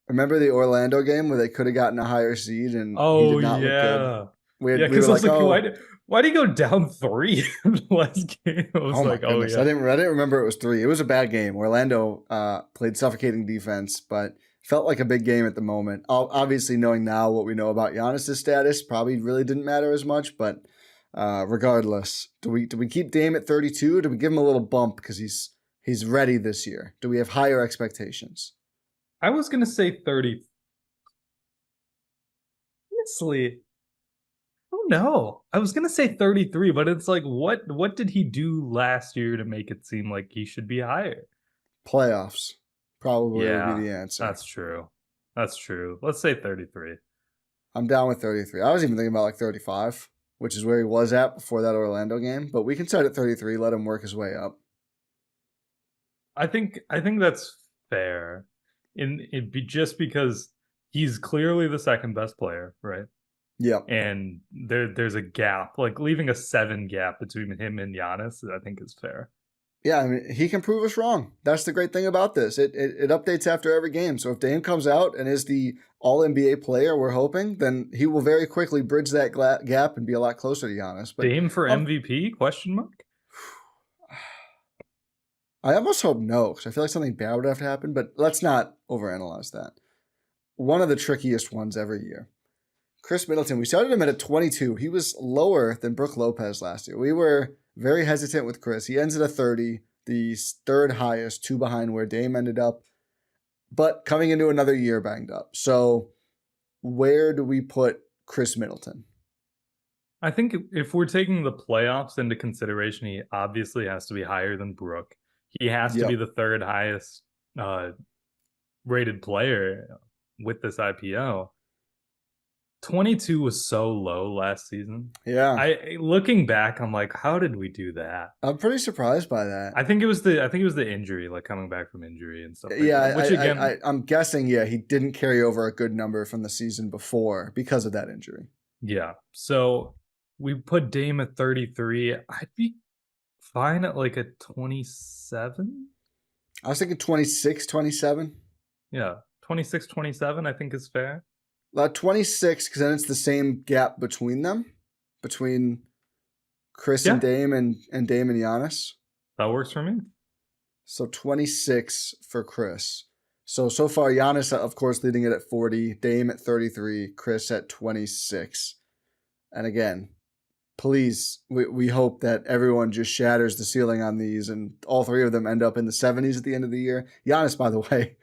Speaker 1: Remember the Orlando game where they could have gotten a higher seed and he did not look good?
Speaker 2: Because I was like, why did he go down 3 in the last game? I was like, oh yeah.
Speaker 1: I didn't remember it was 3. It was a bad game. Orlando played suffocating defense, but felt like a big game at the moment. Obviously, knowing now what we know about Giannis' status, probably really didn't matter as much. But regardless, do we keep Dame at 32? Or do we give him a little bump because he's ready this year? Do we have higher expectations?
Speaker 2: I was gonna say 30. Honestly, oh no, I was gonna say 33, but it's like, what did he do last year to make it seem like he should be higher?
Speaker 1: Playoffs probably would be the answer.
Speaker 2: That's true. Let's say 33.
Speaker 1: I'm down with 33. I was even thinking about like 35, which is where he was at before that Orlando game. But we can start at 33. Let him work his way up.
Speaker 2: I think that's fair. Just because he's clearly the second best player, right?
Speaker 1: Yeah.
Speaker 2: And there's a gap, like leaving a 7 gap between him and Giannis, I think is fair.
Speaker 1: Yeah, I mean, he can prove us wrong. That's the great thing about this. It updates after every game. So if Dame comes out and is the All-NBA player we're hoping, then he will very quickly bridge that gap and be a lot closer to Giannis. But
Speaker 2: Dame for MVP? Question mark?
Speaker 1: I almost hope no, because I feel like something bad would have to happen, but let's not overanalyze that. One of the trickiest ones every year. Chris Middleton, we started him at 22. He was lower than Brook Lopez last year. We were very hesitant with Chris. He ends at 30, the third highest, 2 behind where Dame ended up, but coming into another year banged up. So where do we put Chris Middleton?
Speaker 2: I think if we're taking the playoffs into consideration, he obviously has to be higher than Brook. He has to be the third highest rated player with this IPO. 22 was so low last season.
Speaker 1: Yeah.
Speaker 2: Looking back, I'm like, how did we do that?
Speaker 1: I'm pretty surprised by that.
Speaker 2: I think it was the injury, like coming back from injury and stuff like
Speaker 1: that.
Speaker 2: Which again,
Speaker 1: I'm guessing, he didn't carry over a good number from the season before because of that injury.
Speaker 2: Yeah. So we put Dame at 33. I'd be fine at like a 27.
Speaker 1: I was thinking 26, 27.
Speaker 2: Yeah. 26, 27, I think is fair.
Speaker 1: 26, because then it's the same gap between them, between Chris and Dame and Dame and Giannis.
Speaker 2: That works for me.
Speaker 1: So 26 for Chris. So far, Giannis, of course, leading it at 40, Dame at 33, Chris at 26. And again, please, we hope that everyone just shatters the ceiling on these and all three of them end up in the 70s at the end of the year. Giannis, by the way,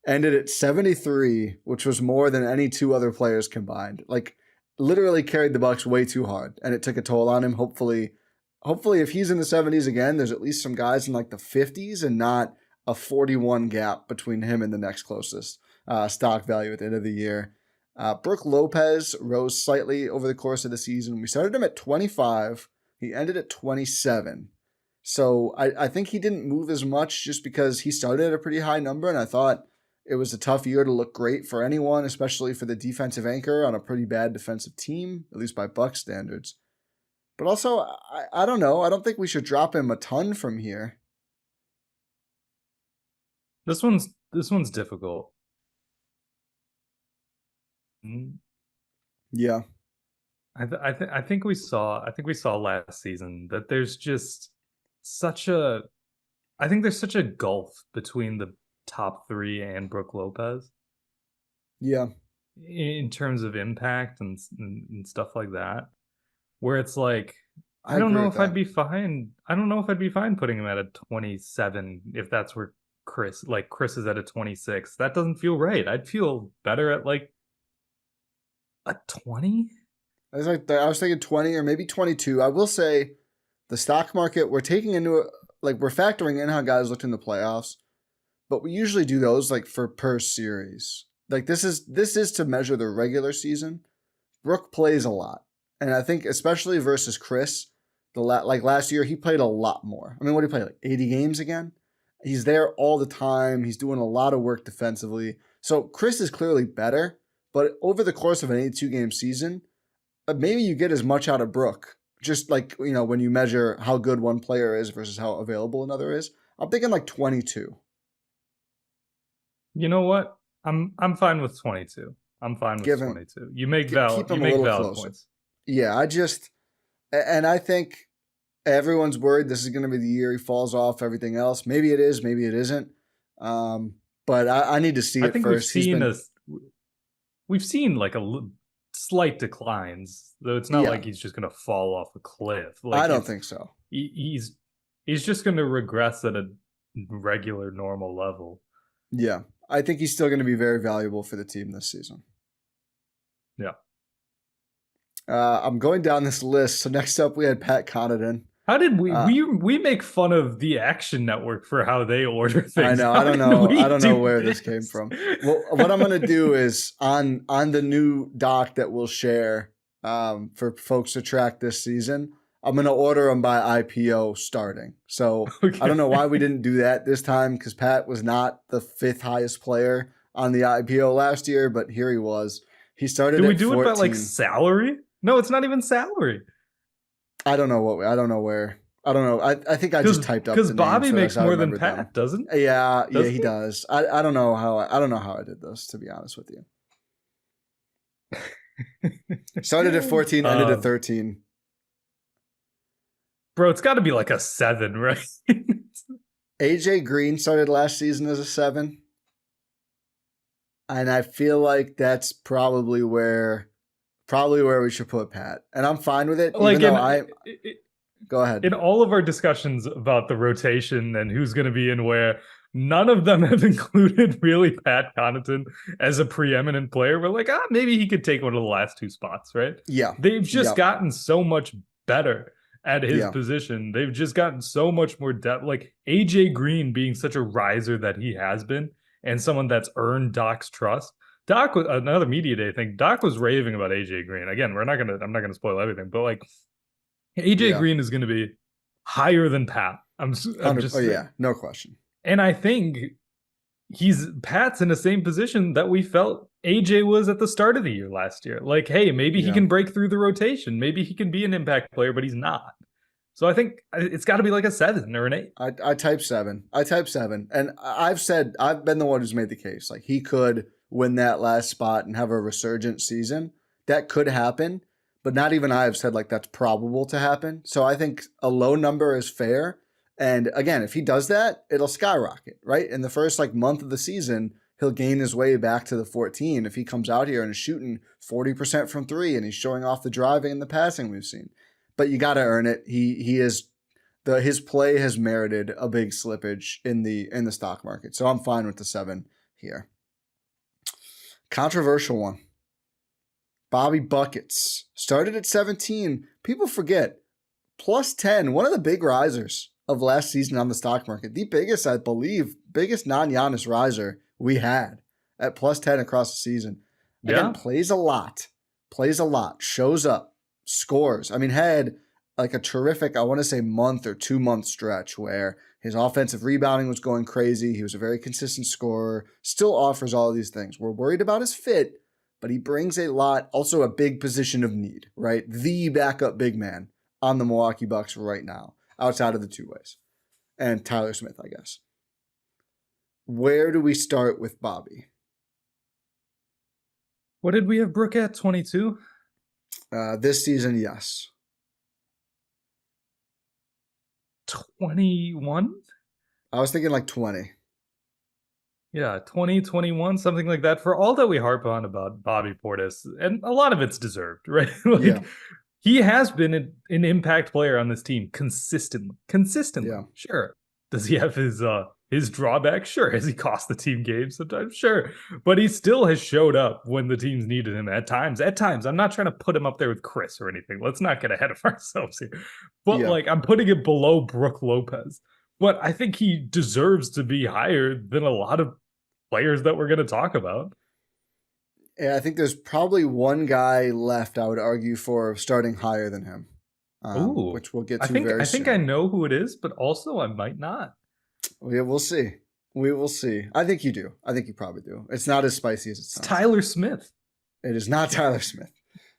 Speaker 1: ended at 73, which was more than any two other players combined. Like, literally carried the Bucks way too hard, and it took a toll on him. Hopefully, if he's in the 70s again, there's at least some guys in like the 50s and not a 41 gap between him and the next closest stock value at the end of the year. Brook Lopez rose slightly over the course of the season. We started him at 25. He ended at 27. So I think he didn't move as much just because he started at a pretty high number, and I thought it was a tough year to look great for anyone, especially for the defensive anchor on a pretty bad defensive team, at least by Bucks standards. But also, I don't know. I don't think we should drop him a ton from here.
Speaker 2: This one's difficult.
Speaker 1: Yeah.
Speaker 2: I think we saw last season that there's just such a gulf between the top three and Brook Lopez.
Speaker 1: Yeah.
Speaker 2: In terms of impact and stuff like that, where it's like, I don't know if I'd be fine putting him at a 27 if that's where Chris is at a 26. That doesn't feel right. I'd feel better at like a 20.
Speaker 1: I was thinking 20 or maybe 22. I will say the stock market, we're taking into we're factoring in how guys looked in the playoffs, but we usually do those like for per series. Like this is to measure the regular season. Brook plays a lot. And I think especially versus Chris, last year, he played a lot more. I mean, what did he play, like 80 games again? He's there all the time. He's doing a lot of work defensively. So Chris is clearly better, but over the course of an 82-game season, maybe you get as much out of Brook. Just like, when you measure how good one player is versus how available another is. I'm thinking like 22.
Speaker 2: You know what? I'm fine with 22. I'm fine with 22. You make valid points.
Speaker 1: Yeah, I think everyone's worried this is going to be the year he falls off everything else. Maybe it is, maybe it isn't. But I need to see it first.
Speaker 2: We've seen like slight declines, though it's not like he's just going to fall off a cliff. Like,
Speaker 1: I don't think so.
Speaker 2: He's just going to regress at a regular, normal level.
Speaker 1: Yeah, I think he's still going to be very valuable for the team this season.
Speaker 2: Yeah.
Speaker 1: I'm going down this list. So next up, we had Pat Connaughton.
Speaker 2: How did we make fun of the Action Network for how they order things?
Speaker 1: I know. I don't know where this came from. Well, what I'm going to do is on the new doc that we'll share for folks to track this season, I'm going to order them by IPO starting. So okay. I don't know why we didn't do that this time because Pat was not the 5th highest player on the IPO last year, but here he was. He started.
Speaker 2: Did we
Speaker 1: at
Speaker 2: do
Speaker 1: 14.
Speaker 2: It by like salary? No, it's not even salary.
Speaker 1: I don't know where. I think I just typed up
Speaker 2: because
Speaker 1: the
Speaker 2: Bobby
Speaker 1: names
Speaker 2: makes more than Pat,
Speaker 1: them.
Speaker 2: doesn't?
Speaker 1: Yeah, he does. I don't know how I did this, to be honest with you. Started at 14, ended at 13.
Speaker 2: Bro, it's got to be like a 7, right?
Speaker 1: AJ Green started last season as a 7. And I feel like that's probably where we should put Pat. And I'm fine with it. Go ahead.
Speaker 2: In all of our discussions about the rotation and who's going to be in where, none of them have included really Pat Connaughton as a preeminent player. We're like, maybe he could take one of the last 2 spots, right?
Speaker 1: Yeah.
Speaker 2: They've just gotten so much better at his position. They've just gotten so much more depth. Like AJ Green being such a riser that he has been and someone that's earned Doc's trust. Doc, another media day thing, Doc was raving about AJ Green. Again, I'm not gonna spoil everything, but like AJ Green is going to be higher than Pat. I'm just
Speaker 1: no question.
Speaker 2: And I think Pat's in the same position that we felt AJ was at the start of the year last year. Like, hey, maybe he can break through the rotation. Maybe he can be an impact player, but he's not. So I think it's got to be like a 7 or an 8.
Speaker 1: I type 7. And I've been the one who's made the case. Like he could win that last spot and have a resurgent season. That could happen, but not even I have said like that's probable to happen. So I think a low number is fair. And again, if he does that, it'll skyrocket, right? In the first like month of the season, he'll gain his way back to the 14 if he comes out here and is shooting 40% from three and he's showing off the driving and the passing we've seen. But you got to earn it. His play has merited a big slippage in the stock market. So I'm fine with the 7 here. Controversial one. Bobby Buckets started at 17. People forget plus 10, one of the big risers of last season on the stock market. The biggest, I believe, non-Giannis riser we had at plus 10 across the season. Again, plays a lot, shows up, scores. I mean, had like a terrific, I want to say month or 2 month stretch where his offensive rebounding was going crazy. He was a very consistent scorer, still offers all of these things. We're worried about his fit, but he brings a lot, also a big position of need, right? The backup big man on the Milwaukee Bucks right now, outside of the two ways. And Tyler Smith, I guess. Where do we start with Bobby?
Speaker 2: What did we have Brooke at, 22?
Speaker 1: This season, yes.
Speaker 2: 21?
Speaker 1: I was thinking like 20.
Speaker 2: Yeah, 20, 21, something like that. For all that we harp on about Bobby Portis, and a lot of it's deserved, right? He has been an impact player on this team consistently. Yeah. Sure. Does he have his drawbacks? Sure. Has he cost the team games sometimes? Sure. But he still has showed up when the teams needed him at times. I'm not trying to put him up there with Chris or anything. Let's not get ahead of ourselves here. But I'm putting it below Brook Lopez. But I think he deserves to be higher than a lot of players that we're going to talk about.
Speaker 1: Yeah, I think there's probably one guy left I would argue for starting higher than him, which we'll get to very soon.
Speaker 2: I think I know who it is, but also I might not.
Speaker 1: Yeah, we'll see. We will see. I think you do. I think you probably do. It's not as spicy as it sounds.
Speaker 2: It's Tyler Smith.
Speaker 1: It is not Tyler Smith.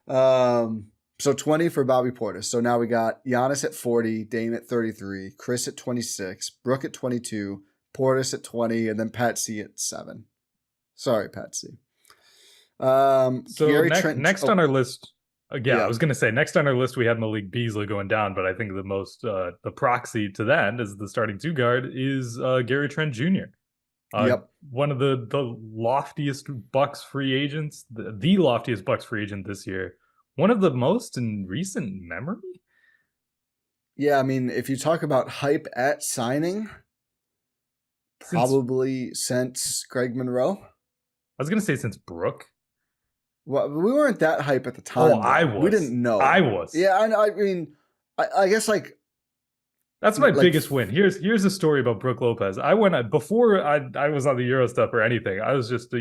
Speaker 1: So 20 for Bobby Portis. So now we got Giannis at 40, Dame at 33, Chris at 26, Brooke at 22, Portis at 20, and then Pat C at 7. Sorry, Pat C.
Speaker 2: So next on our list, I was going to say next on our list we had Malik Beasley going down, but I think the most the proxy to that as the starting 2 guard is Gary Trent Jr. One of the loftiest Bucks free agents, the loftiest Bucks free agent this year. One of the most in recent memory. Yeah,
Speaker 1: I mean, if you talk about hype at signing, probably since Greg Monroe.
Speaker 2: I was going to say since Brooke.
Speaker 1: Well, we weren't that hype at the time.
Speaker 2: Oh, I was.
Speaker 1: We didn't know.
Speaker 2: I was.
Speaker 1: Yeah, I mean, I guess like
Speaker 2: that's my biggest win. Here's a story about Brook Lopez. I went before I was on the Gyro Step or anything. I was just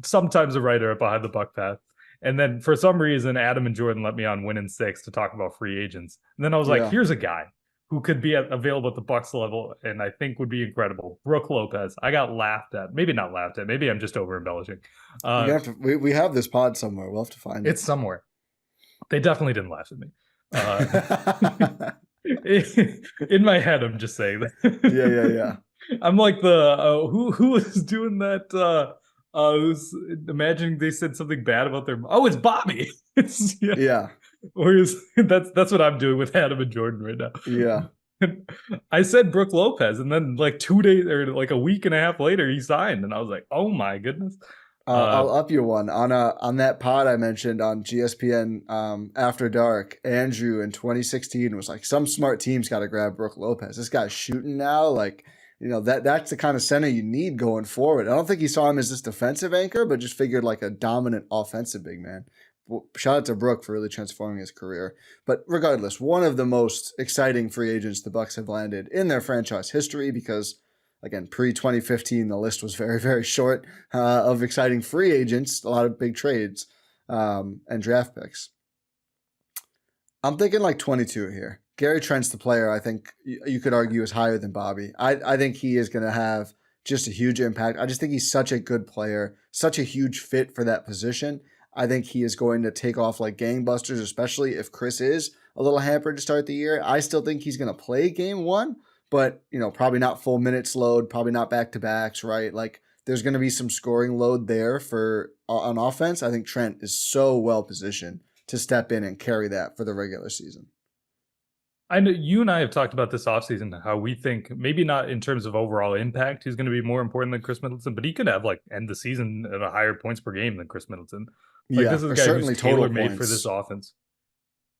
Speaker 2: sometimes a writer at Behind the Buck Path, and then for some reason Adam and Jordan let me on Win in 6 to talk about free agents. And then I was like, here's a guy who could be available at the Bucks level and I think would be incredible. Brook Lopez. I got laughed at. Maybe not laughed at. Maybe I'm just over embellishing.
Speaker 1: We have this pod somewhere. We'll have to find it.
Speaker 2: It's somewhere. They definitely didn't laugh at me. In my head, I'm just saying that.
Speaker 1: Yeah.
Speaker 2: I'm like who was doing that? I was imagining they said something bad about their. Oh, it's Bobby.
Speaker 1: Yeah.
Speaker 2: That's what I'm doing with Adam and Jordan right now.
Speaker 1: Yeah.
Speaker 2: I said Brook Lopez, and then like 2 days or like a week and a half later, he signed, and I was like, "Oh my goodness!"
Speaker 1: I'll up you one on that pod I mentioned on GSPN After Dark. Andrew in 2016 was like, "Some smart teams got to grab Brook Lopez. This guy's shooting now, like." That's the kind of center you need going forward. I don't think he saw him as this defensive anchor, but just figured like a dominant offensive big man. Well, shout out to Brooke for really transforming his career. But regardless, one of the most exciting free agents the Bucks have landed in their franchise history because, again, pre-2015, the list was very, very short of exciting free agents, a lot of big trades and draft picks. I'm thinking like 22 here. Gary Trent's the player I think you could argue is higher than Bobby. I think he is going to have just a huge impact. I just think he's such a good player, such a huge fit for that position. I think he is going to take off like gangbusters, especially if Chris is a little hampered to start the year. I still think he's going to play game 1, but probably not full minutes load, probably not back-to-backs, right? Like there's going to be some scoring load there for on offense, I think Trent is so well positioned to step in and carry that for the regular season.
Speaker 2: I know you and I have talked about this offseason, how we think maybe not in terms of overall impact, he's going to be more important than Chris Middleton, but he could have like end the season at a higher points per game than Chris Middleton. Like this is a guy who's tailor-made for this offense.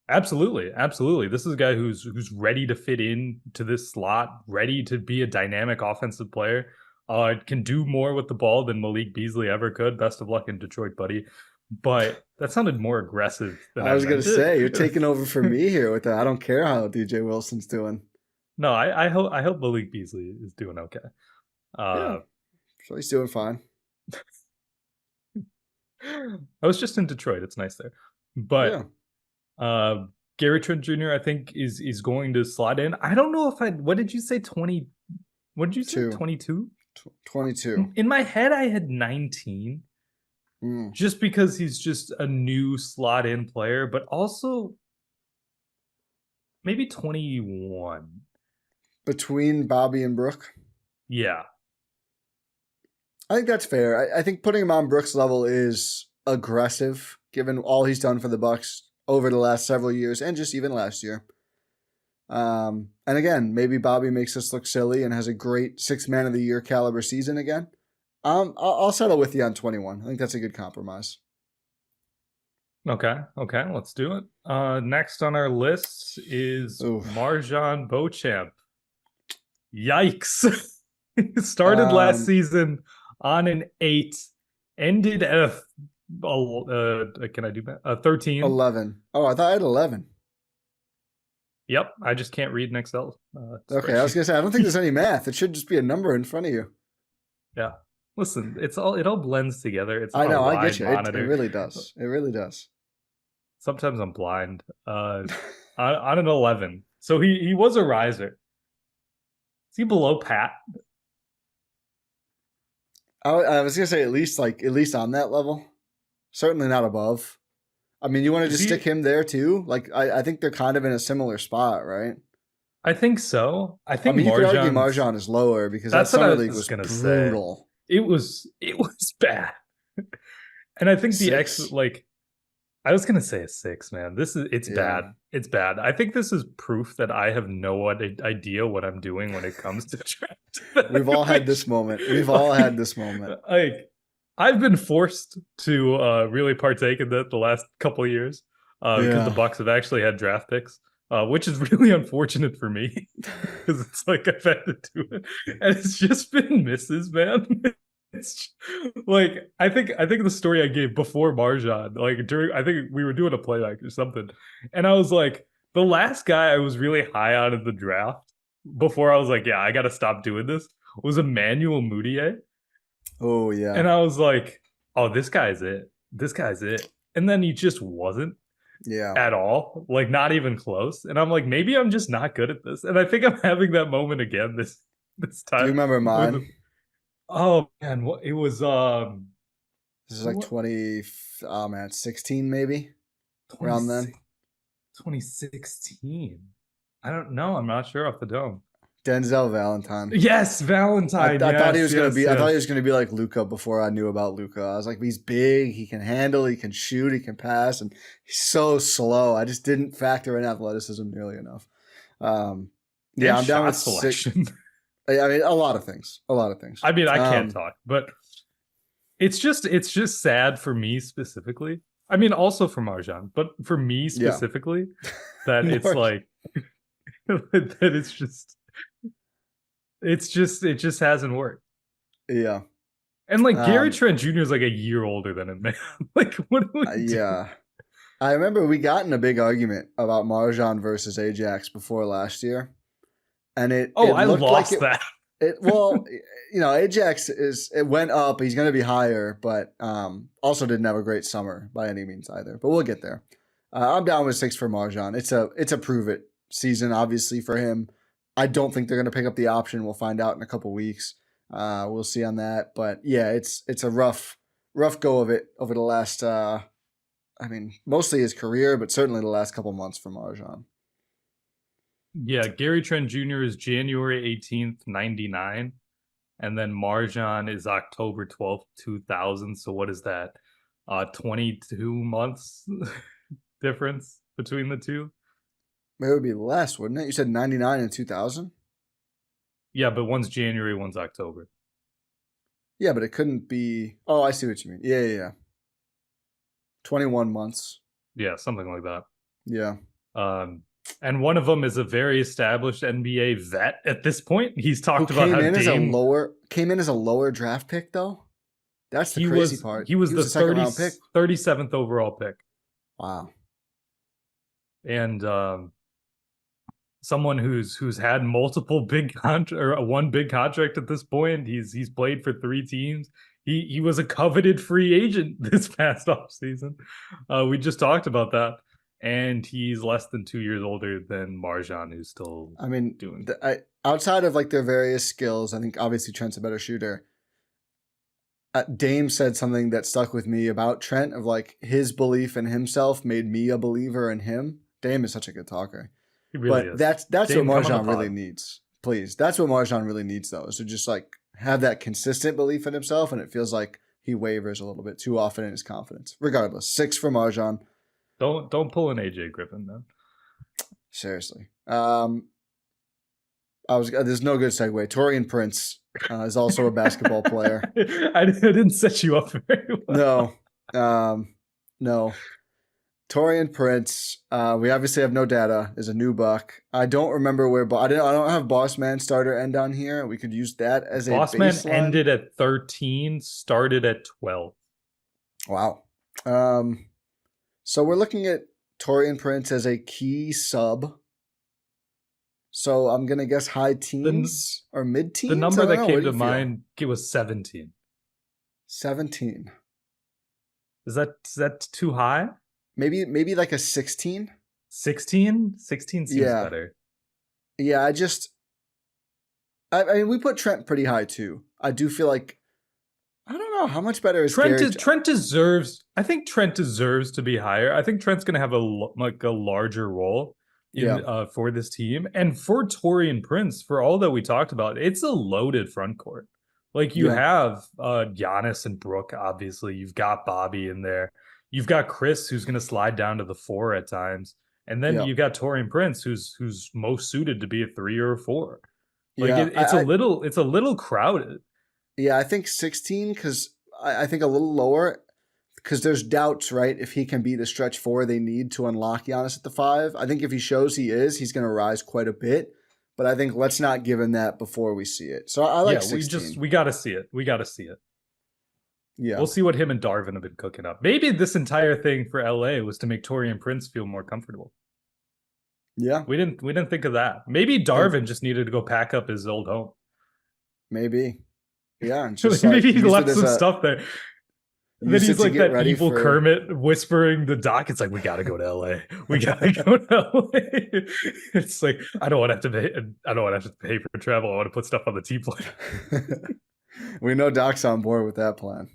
Speaker 2: Absolutely, absolutely. This is a guy who's ready to fit in to this slot, ready to be a dynamic offensive player. Can do more with the ball than Malik Beasley ever could. Best of luck in Detroit, buddy. But that sounded more aggressive than
Speaker 1: I was going to say. You're taking over for me here with that. I don't care how DJ Wilson's doing.
Speaker 2: No, I hope Malik Beasley is doing okay.
Speaker 1: So he's doing fine.
Speaker 2: I was just in Detroit. It's nice there. But Gary Trent Jr. I think is going to slide in. I don't know if what did you say 20? What did you say 22?
Speaker 1: 22.
Speaker 2: In my head I had 19. Just because he's just a new slot in player, but also maybe 21.
Speaker 1: Between Bobby and Brooke?
Speaker 2: Yeah.
Speaker 1: I think that's fair. I think putting him on Brooks' level is aggressive, given all he's done for the Bucks over the last several years and just even last year. And again, maybe Bobby makes us look silly and has a great sixth man of the year caliber season again. I'll settle with you on 21. I think that's a good compromise.
Speaker 2: Okay, let's do it. Next on our list is MarJon Beauchamp. Yikes. Started last season on an 8, ended at can I do that? 13.
Speaker 1: 11. Oh, I thought I had 11.
Speaker 2: Yep, I just can't read an Excel.
Speaker 1: Okay, I was gonna say I don't think there's any math. It should just be a number in front of you.
Speaker 2: Yeah, listen, it all blends together. It's
Speaker 1: I know, I get you. It really does. It really does.
Speaker 2: Sometimes I'm blind. On an 11, so he was a riser. Is he below Pat?
Speaker 1: I was gonna say at least on that level. Certainly not above. I mean, you want to just stick him there too? Like, I think they're kind of in a similar spot, right?
Speaker 2: I think so. I mean,
Speaker 1: you could argue MarJon is lower because that summer league was brutal.
Speaker 2: It was bad, and I think I was gonna say a 6, man. It's bad. It's bad. I think this is proof that I have no idea what I'm doing when it comes to draft.
Speaker 1: We've all had this moment.
Speaker 2: Like, I've been forced to really partake in that the last couple of years because the Bucks have actually had draft picks, which is really unfortunate for me because it's like I've had to do it, and it's just been misses, man. It's like I think the story I gave before MarJon, like I think we were doing a playback or something, and I was like, the last guy I was really high on in the draft before I was like, I got to stop doing this, was Emmanuel Mudiay.
Speaker 1: Oh yeah.
Speaker 2: And I was like, oh, this guy's it. And then he just wasn't at all, like not even close. And I'm like, maybe I'm just not good at this. And I think I'm having that moment again this time.
Speaker 1: Do you remember mine?
Speaker 2: Oh man, what it was
Speaker 1: this is like 16 maybe? Around then.
Speaker 2: 2016. I don't know. I'm not sure off the dome.
Speaker 1: Denzel Valentine.
Speaker 2: Yes, Valentine.
Speaker 1: I thought he was gonna be. I thought he was gonna be like Luka before I knew about Luka. I was like, he's big, he can handle, he can shoot, he can pass, and he's so slow. I just didn't factor in athleticism nearly enough. I'm down with selection. I mean, a lot of things.
Speaker 2: I mean, I can't talk, but it's just sad for me specifically. I mean, also for MarJon, but for me specifically, that it's like that it just hasn't worked.
Speaker 1: Yeah.
Speaker 2: And like Gary Trent Jr. is like a year older than him, man. Like, what do we do?
Speaker 1: Yeah. I remember we got in a big argument about MarJon versus Ajax before last year. And
Speaker 2: I lost that.
Speaker 1: Ajax it went up. He's going to be higher, but also didn't have a great summer by any means either. But we'll get there. I'm down with 6 for MarJon. It's a prove it season, obviously, for him. I don't think they're going to pick up the option. We'll find out in a couple weeks. We'll see on that. But yeah, it's a rough go of it over the last, mostly his career, but certainly the last couple months for MarJon.
Speaker 2: Yeah, Gary Trent Jr. is January 18th, 99. and then Marjan is October 12th, 2000. So what is that? 22 months difference between the two?
Speaker 1: It would be less, wouldn't it? You said 99 and 2000?
Speaker 2: Yeah, but one's January, one's October.
Speaker 1: Yeah, but it couldn't be. Oh, I see what you mean. Yeah. 21 months.
Speaker 2: Yeah, something like that.
Speaker 1: Yeah.
Speaker 2: And one of them is a very established NBA vet at this point. He's talked about how
Speaker 1: came in as a lower draft pick though. That's the crazy part.
Speaker 2: He was the second round pick, 37th overall pick.
Speaker 1: Wow.
Speaker 2: And someone who's had multiple big one big contract at this point. He's played for 3 teams. He was a coveted free agent this past offseason. We just talked about that. And he's less than 2 years older than Marjan, who's still doing.
Speaker 1: Outside of like their various skills, I think obviously Trent's a better shooter. Dame said something that stuck with me about Trent, of like his belief in himself made me a believer in him. Dame is such a good talker.
Speaker 2: He really is.
Speaker 1: That's Dame, what Marjan really needs. Please. That's what Marjan really needs though, is to just like have that consistent belief in himself, and it feels like he wavers a little bit too often in his confidence. Regardless, 6 for Marjan.
Speaker 2: Don't pull an AJ Griffin, man.
Speaker 1: Seriously. There's no good segue. Taurean Prince is also a basketball player.
Speaker 2: I didn't set you up very well.
Speaker 1: No. Taurean Prince. We obviously have no data. Is a new Buck. I don't remember where. I don't have Boss Man starter end on here. We could use that as a
Speaker 2: Boss Man ended at 13, started at 12.
Speaker 1: Wow. So we're looking at Taurean Prince as a key sub. So I'm going to guess high teens or mid-teens?
Speaker 2: The number that came to mind, it was 17.
Speaker 1: 17.
Speaker 2: Is that too high?
Speaker 1: Maybe like a 16?
Speaker 2: 16? 16 seems better.
Speaker 1: Yeah, I mean, we put Trent pretty high too. I do feel like, I don't know how much better is
Speaker 2: Trent deserves. I think Trent deserves to be higher. I think Trent's going to have a larger role for this team, and for Taurean Prince. For all that we talked about, it's a loaded front court. Like you have Giannis and Brook. Obviously, you've got Bobby in there. You've got Chris, who's going to slide down to the 4 at times, and then you've got Taurean Prince, who's most suited to be a 3 or a 4. Like it's a little crowded.
Speaker 1: Yeah, I think 16 because I think a little lower because there's doubts, right? If he can be the stretch 4 they need to unlock Giannis at the 5. I think if he shows he's going to rise quite a bit. But I think let's not give him that before we see it. So I like 16.
Speaker 2: We got to see it. Yeah. We'll see what him and Darvin have been cooking up. Maybe this entire thing for LA was to make Taurean Prince feel more comfortable.
Speaker 1: Yeah.
Speaker 2: We didn't think of that. Maybe Darvin just needed to go pack up his old home.
Speaker 1: Maybe. Yeah, and
Speaker 2: just maybe he left some stuff there. And then he's like that evil Kermit whispering the Doc. It's like, we gotta go to LA. We gotta go to LA. It's like, I don't want to have to pay for travel. I want to put stuff on the plane.
Speaker 1: We know Doc's on board with that plan.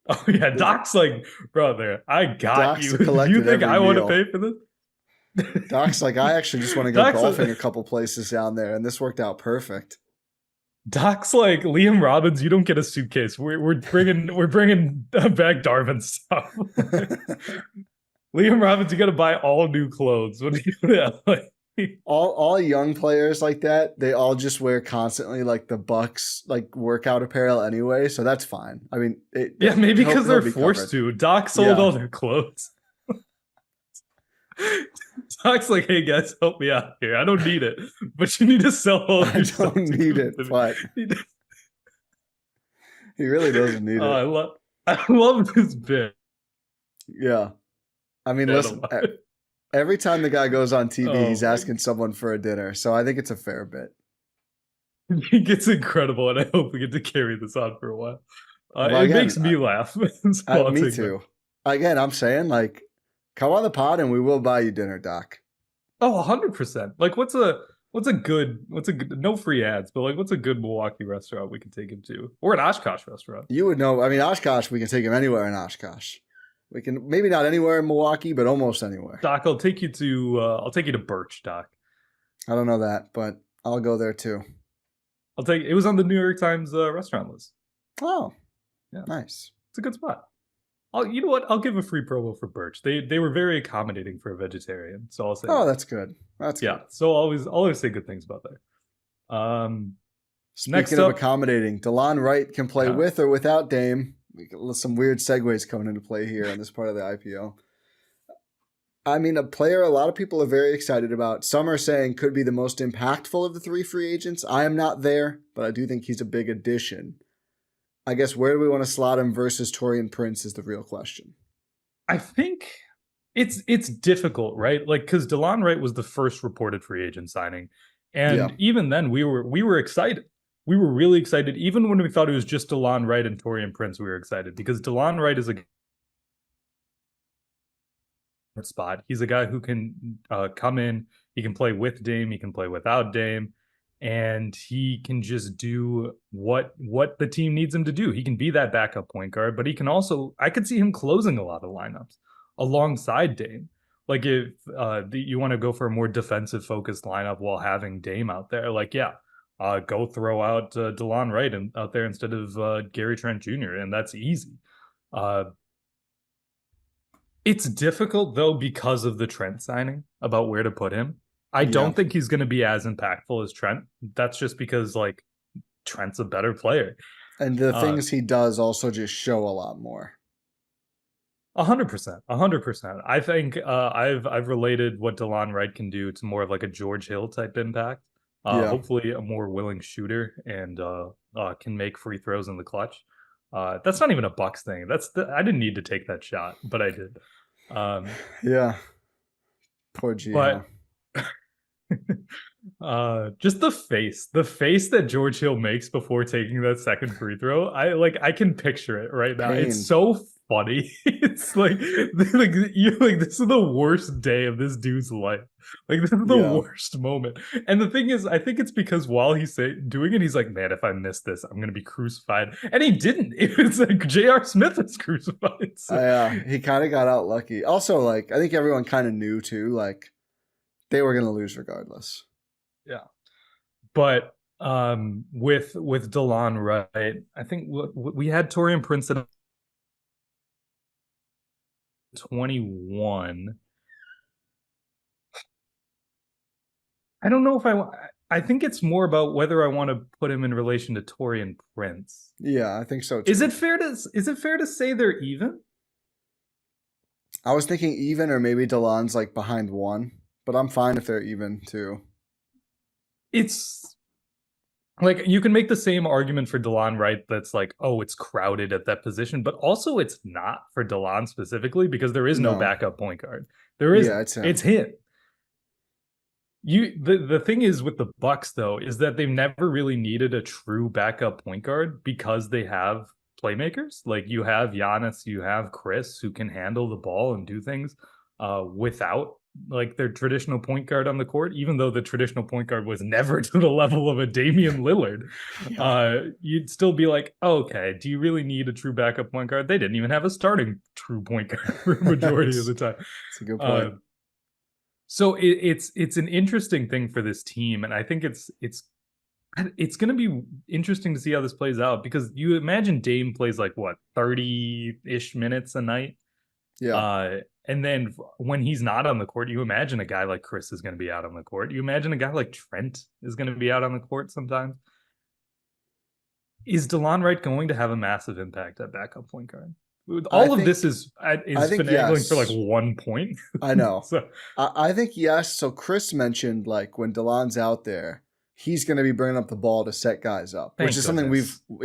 Speaker 2: Oh yeah, Doc's like, brother, I got
Speaker 1: Doc's
Speaker 2: you. You think I want to pay for this?
Speaker 1: Doc's like, I actually just want to go golfing a couple places down there, and this worked out perfect.
Speaker 2: Doc's like, Liam Robbins, you don't get a suitcase. We're bringing back Darvin stuff. Liam Robbins, you got to buy all new clothes when you go to LA.
Speaker 1: All young players like that, they all just wear constantly like the Bucks like workout apparel anyway, so that's fine. I mean,
Speaker 2: maybe because they're forced to. Doc sold all their clothes. Doc's like, hey guys, help me out here. I don't need it, but you need to sell all your stuff.
Speaker 1: I don't need it, but he really doesn't need it.
Speaker 2: I love this bit.
Speaker 1: Yeah. I mean, listen, every time the guy goes on TV, he's asking someone for a dinner, so I think it's a fair bit.
Speaker 2: It gets incredible, and I hope we get to carry this on for a while. It makes me laugh.
Speaker 1: Me too. Again, I'm saying, like, come on the pod and we will buy you dinner, Doc.
Speaker 2: Oh, 100%. Like, what's a good, no free ads, but like, what's a good Milwaukee restaurant we can take him to? Or an Oshkosh restaurant.
Speaker 1: You would know. I mean, Oshkosh, we can take him anywhere in Oshkosh. We can, maybe not anywhere in Milwaukee, but almost anywhere.
Speaker 2: Doc, I'll take you to Birch, Doc.
Speaker 1: I don't know that, but I'll go there too.
Speaker 2: I'll take it. It was on the New York Times restaurant list.
Speaker 1: Oh,
Speaker 2: Yeah,
Speaker 1: nice.
Speaker 2: it's a good spot. You know what? I'll give a free promo for Birch. They were very accommodating for a vegetarian, so I'll say.
Speaker 1: Oh,
Speaker 2: that.
Speaker 1: that's good. That's
Speaker 2: Yeah.
Speaker 1: good.
Speaker 2: So always say good things about that. Next
Speaker 1: Speaking of
Speaker 2: up,
Speaker 1: accommodating, DeLon Wright can play
Speaker 2: yeah.
Speaker 1: with or without Dame. Some weird segues coming into play here on this part of the IPO. I mean, a player a lot of people are very excited about. Some are saying could be the most impactful of the three free agents. I am not there, but I do think he's a big addition. I guess where do we want to slot him versus Taurean Prince is the real question.
Speaker 2: I think it's difficult, right? Like because DeLon Wright was the first reported free agent signing, and
Speaker 1: Yeah.
Speaker 2: even then we were excited. We were really excited, even when we thought it was just DeLon Wright and Taurean Prince. We were excited because DeLon Wright is a spot. He's a guy who can come in. He can play with Dame. He can play without Dame, and he can just do what the team needs him to do. He can be that backup point guard, but he can also. I could see him closing a lot of lineups alongside Dame. Like if you want to go for a more defensive focused lineup while having Dame out there, like yeah, go throw out DeLon Wright out there instead of Gary Trent Jr. and that's easy. It's difficult though because of the Trent signing about where to put him. I don't think he's going to be as impactful as Trent. That's just because like Trent's a better player,
Speaker 1: and the things he does also just show a lot more.
Speaker 2: 100%, 100%. I think I've related what DeLon Wright can do to more of like a George Hill type impact. Hopefully, a more willing shooter and can make free throws in the clutch. That's not even a Bucks thing. I didn't need to take that shot, but I did.
Speaker 1: Yeah. Poor G.
Speaker 2: But just the face that George Hill makes before taking that second free throw, I can picture it right now.
Speaker 1: Pain.
Speaker 2: It's so funny. It's like this is the worst day of this dude's life. Like this is the worst moment. And the thing is, I think it's because while he's doing it, he's like, man, if I miss this, I'm gonna be crucified. And he didn't. It's like J.R. Smith is crucified. So.
Speaker 1: He kind of got out lucky. Also, like I think everyone kind of knew too, like they were gonna lose regardless.
Speaker 2: Yeah, but with DeLon Wright, I think we had Taurean Prince at 21. I don't know if I think it's more about whether I want to put him in relation to Taurean Prince.
Speaker 1: Yeah, I think so too.
Speaker 2: Is it fair to say they're even?
Speaker 1: I was thinking even, or maybe DeLon's like behind one, but I'm fine if they're even too.
Speaker 2: It's like you can make the same argument for DeLon Wright that's like, oh, it's crowded at that position, but also it's not for DeLon specifically because there is no backup point guard. There is it's him. The thing is with the Bucks though is that they've never really needed a true backup point guard because they have playmakers. Like you have Giannis, you have Chris who can handle the ball and do things without like their traditional point guard on the court, even though the traditional point guard was never to the level of a Damian Lillard. You'd still be like, oh, okay, do you really need a true backup point guard? They didn't even have a starting true point guard for a majority of the time.
Speaker 1: That's a good point.
Speaker 2: So it's an interesting thing for this team, and I think it's going to be interesting to see how this plays out because you imagine Dame plays like what 30-ish minutes a night.
Speaker 1: Yeah.
Speaker 2: And then when he's not on the court, you imagine a guy like Chris is going to be out on the court. You imagine a guy like Trent is going to be out on the court sometimes. Is DeLon Wright going to have a massive impact at backup point guard? All of this is finagling for like 1 point.
Speaker 1: I know.
Speaker 2: So
Speaker 1: I think yes. So Chris mentioned like when DeLon's out there, he's going to be bringing up the ball to set guys up, which is something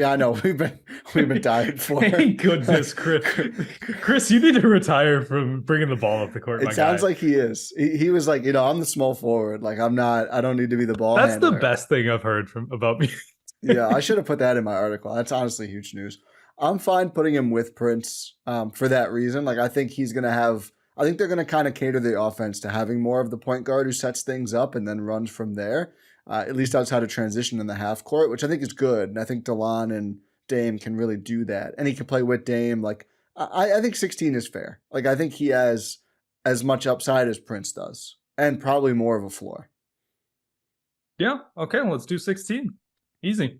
Speaker 1: I know we've been dying for.
Speaker 2: Thank goodness, Chris. Chris, you need to retire from bringing the ball up the court.
Speaker 1: It sounds like he is. He was like, I'm the small forward. Like I don't need to be the ball handler.
Speaker 2: That's the best thing I've heard about me.
Speaker 1: Yeah, I should have put that in my article. That's honestly huge news. I'm fine putting him with Prince for that reason. Like I think he's going to have. I think they're going to kind of cater the offense to having more of the point guard who sets things up and then runs from there. At least outside of transition in the half court, which I think is good. And I think DeLon and Dame can really do that. And he can play with Dame. Like I think 16 is fair. Like I think he has as much upside as Prince does. And probably more of a floor.
Speaker 2: Yeah. Okay, let's do 16. Easy.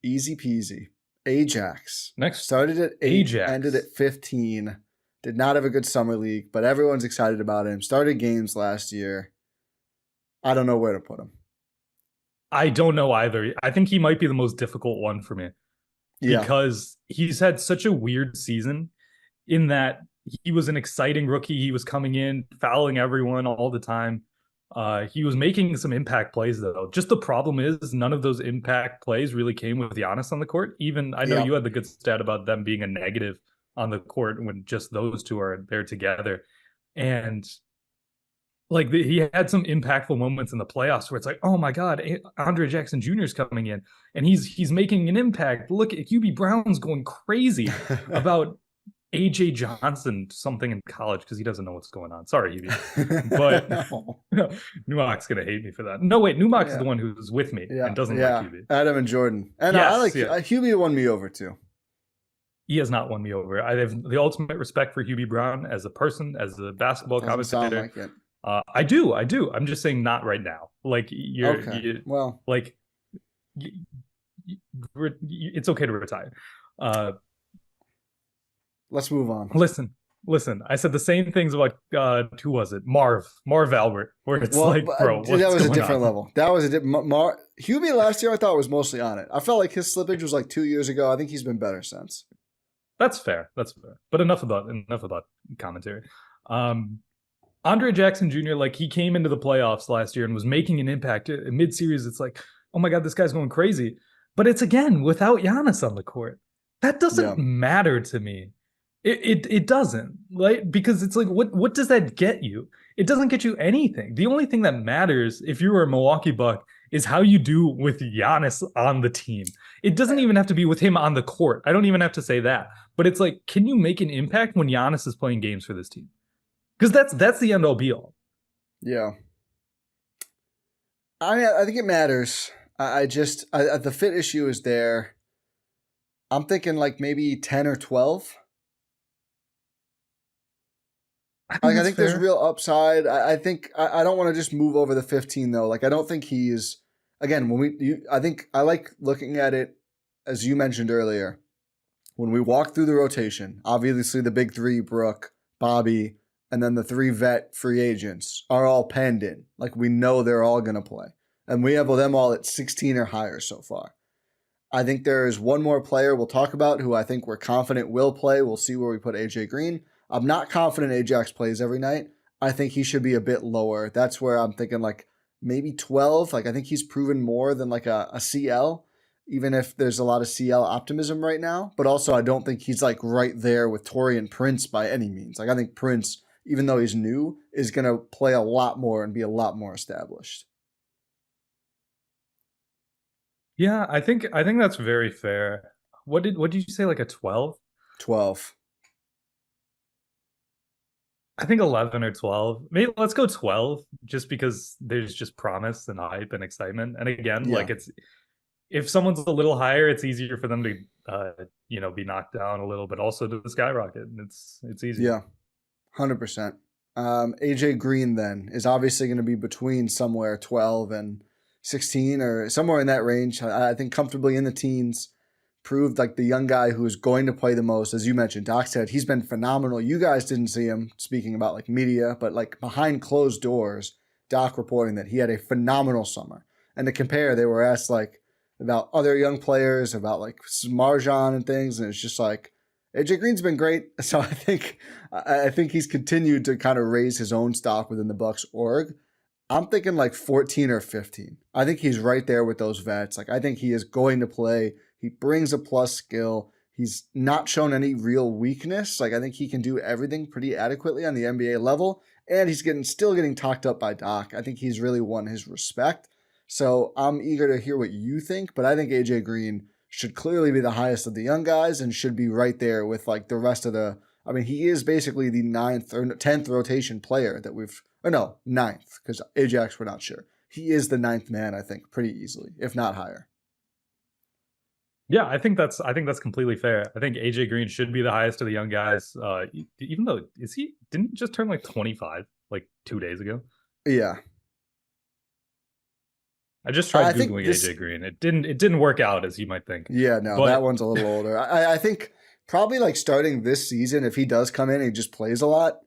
Speaker 1: Easy peasy. Ajax.
Speaker 2: Next.
Speaker 1: Started at 8,
Speaker 2: Ajax.
Speaker 1: ended at 15. Did not have a good summer league, but everyone's excited about him. Started games last year. I don't know where to put him.
Speaker 2: I don't know either. I think he might be the most difficult one for me.
Speaker 1: Yeah.
Speaker 2: Because he's had such a weird season in that he was an exciting rookie. He was coming in, fouling everyone all the time. He was making some impact plays, though. Just the problem is none of those impact plays really came with Giannis on the court. Even I know you had the good stat about them being a negative on the court when just those two are there together. And like he had some impactful moments in the playoffs where it's like, oh my God, Andre Jackson Jr. is coming in and he's making an impact. Look at Hubie Brown's going crazy about AJ Johnson something in college because he doesn't know what's going on. Sorry, Hubie. But Numak's going to hate me for that. No, wait, Numak is the one who's with me and doesn't like Hubie.
Speaker 1: Adam and Jordan. And yes, I like Hubie won me over too.
Speaker 2: He has not won me over. I have the ultimate respect for Hubie Brown as a person, as a basketball commentator.
Speaker 1: Like it.
Speaker 2: I do. I'm just saying not right now. Like it's okay to retire.
Speaker 1: Let's move on.
Speaker 2: Listen. I said the same things about who was it? Marv Albert, where it's bro,
Speaker 1: that was a different level. That was a Hubie last year I thought was mostly on it. I felt like his slippage was like 2 years ago. I think he's been better since.
Speaker 2: That's fair. But enough about commentary. Andre Jackson Jr., like he came into the playoffs last year and was making an impact mid-series. It's like, oh my God, this guy's going crazy. But it's again without Giannis on the court. That doesn't matter to me. It doesn't, right? Because it's like, what does that get you? It doesn't get you anything. The only thing that matters if you were a Milwaukee Buck is how you do with Giannis on the team. It doesn't even have to be with him on the court. I don't even have to say that. But it's like, can you make an impact when Giannis is playing games for this team? Because that's the end all be all.
Speaker 1: Yeah. I think it matters. The fit issue is there. I'm thinking like maybe 10 or 12. I think there's real upside. I think I don't want to just move over the 15 though. Like I don't think he is. Again, I think I like looking at it as you mentioned earlier. When we walk through the rotation, obviously the big three, Brooke, Bobby, and then the 3 vet free agents are all penned in. Like we know they're all going to play. And we have them all at 16 or higher so far. I think there is one more player we'll talk about who I think we're confident will play. We'll see where we put AJ Green. I'm not confident Ajax plays every night. I think he should be a bit lower. That's where I'm thinking like maybe 12. Like I think he's proven more than like a CL, even if there's a lot of CL optimism right now. But also I don't think he's like right there with Taurean Prince by any means. Like I think Prince, even though he's new, is going to play a lot more and be a lot more established.
Speaker 2: Yeah, I think that's very fair. What did you say, like a 12?
Speaker 1: 12.
Speaker 2: I think 11 or 12. Maybe let's go 12 just because there's just promise and hype and excitement. And again, like it's if someone's a little higher, it's easier for them to be knocked down a little, but also to skyrocket. And it's easy.
Speaker 1: Yeah. 100%. AJ Green then is obviously going to be between somewhere 12 and 16 or somewhere in that range. I think comfortably in the teens. Proved like the young guy who is going to play the most. As you mentioned, Doc said he's been phenomenal. You guys didn't see him speaking about like media, but like behind closed doors, Doc reporting that he had a phenomenal summer. And to compare, they were asked like about other young players, about like Marjan and things, and it's just like AJ Green's been great. So I think he's continued to kind of raise his own stock within the Bucks org. I'm thinking like 14 or 15. I think he's right there with those vets. Like I think he is going to play. He brings a plus skill. He's not shown any real weakness. Like I think he can do everything pretty adequately on the NBA level, and he's still getting talked up by Doc. I think he's really won his respect. So I'm eager to hear what you think, but I think AJ Green should clearly be the highest of the young guys and should be right there with like the rest of the. I mean, he is basically the 9th or 10th rotation player that we've. Or no, 9th because Ajax we're not sure. He is the 9th man, I think, pretty easily, if not higher.
Speaker 2: Yeah, I think that's completely fair. I think AJ Green should be the highest of the young guys. Even though didn't he just turn like 25 like 2 days ago?
Speaker 1: Yeah.
Speaker 2: I just tried
Speaker 1: think
Speaker 2: Googling AJ Green. It didn't work out as you might think.
Speaker 1: Yeah, no,
Speaker 2: But
Speaker 1: that one's a little older. I think probably like starting this season, if he does come in and he just plays a lot,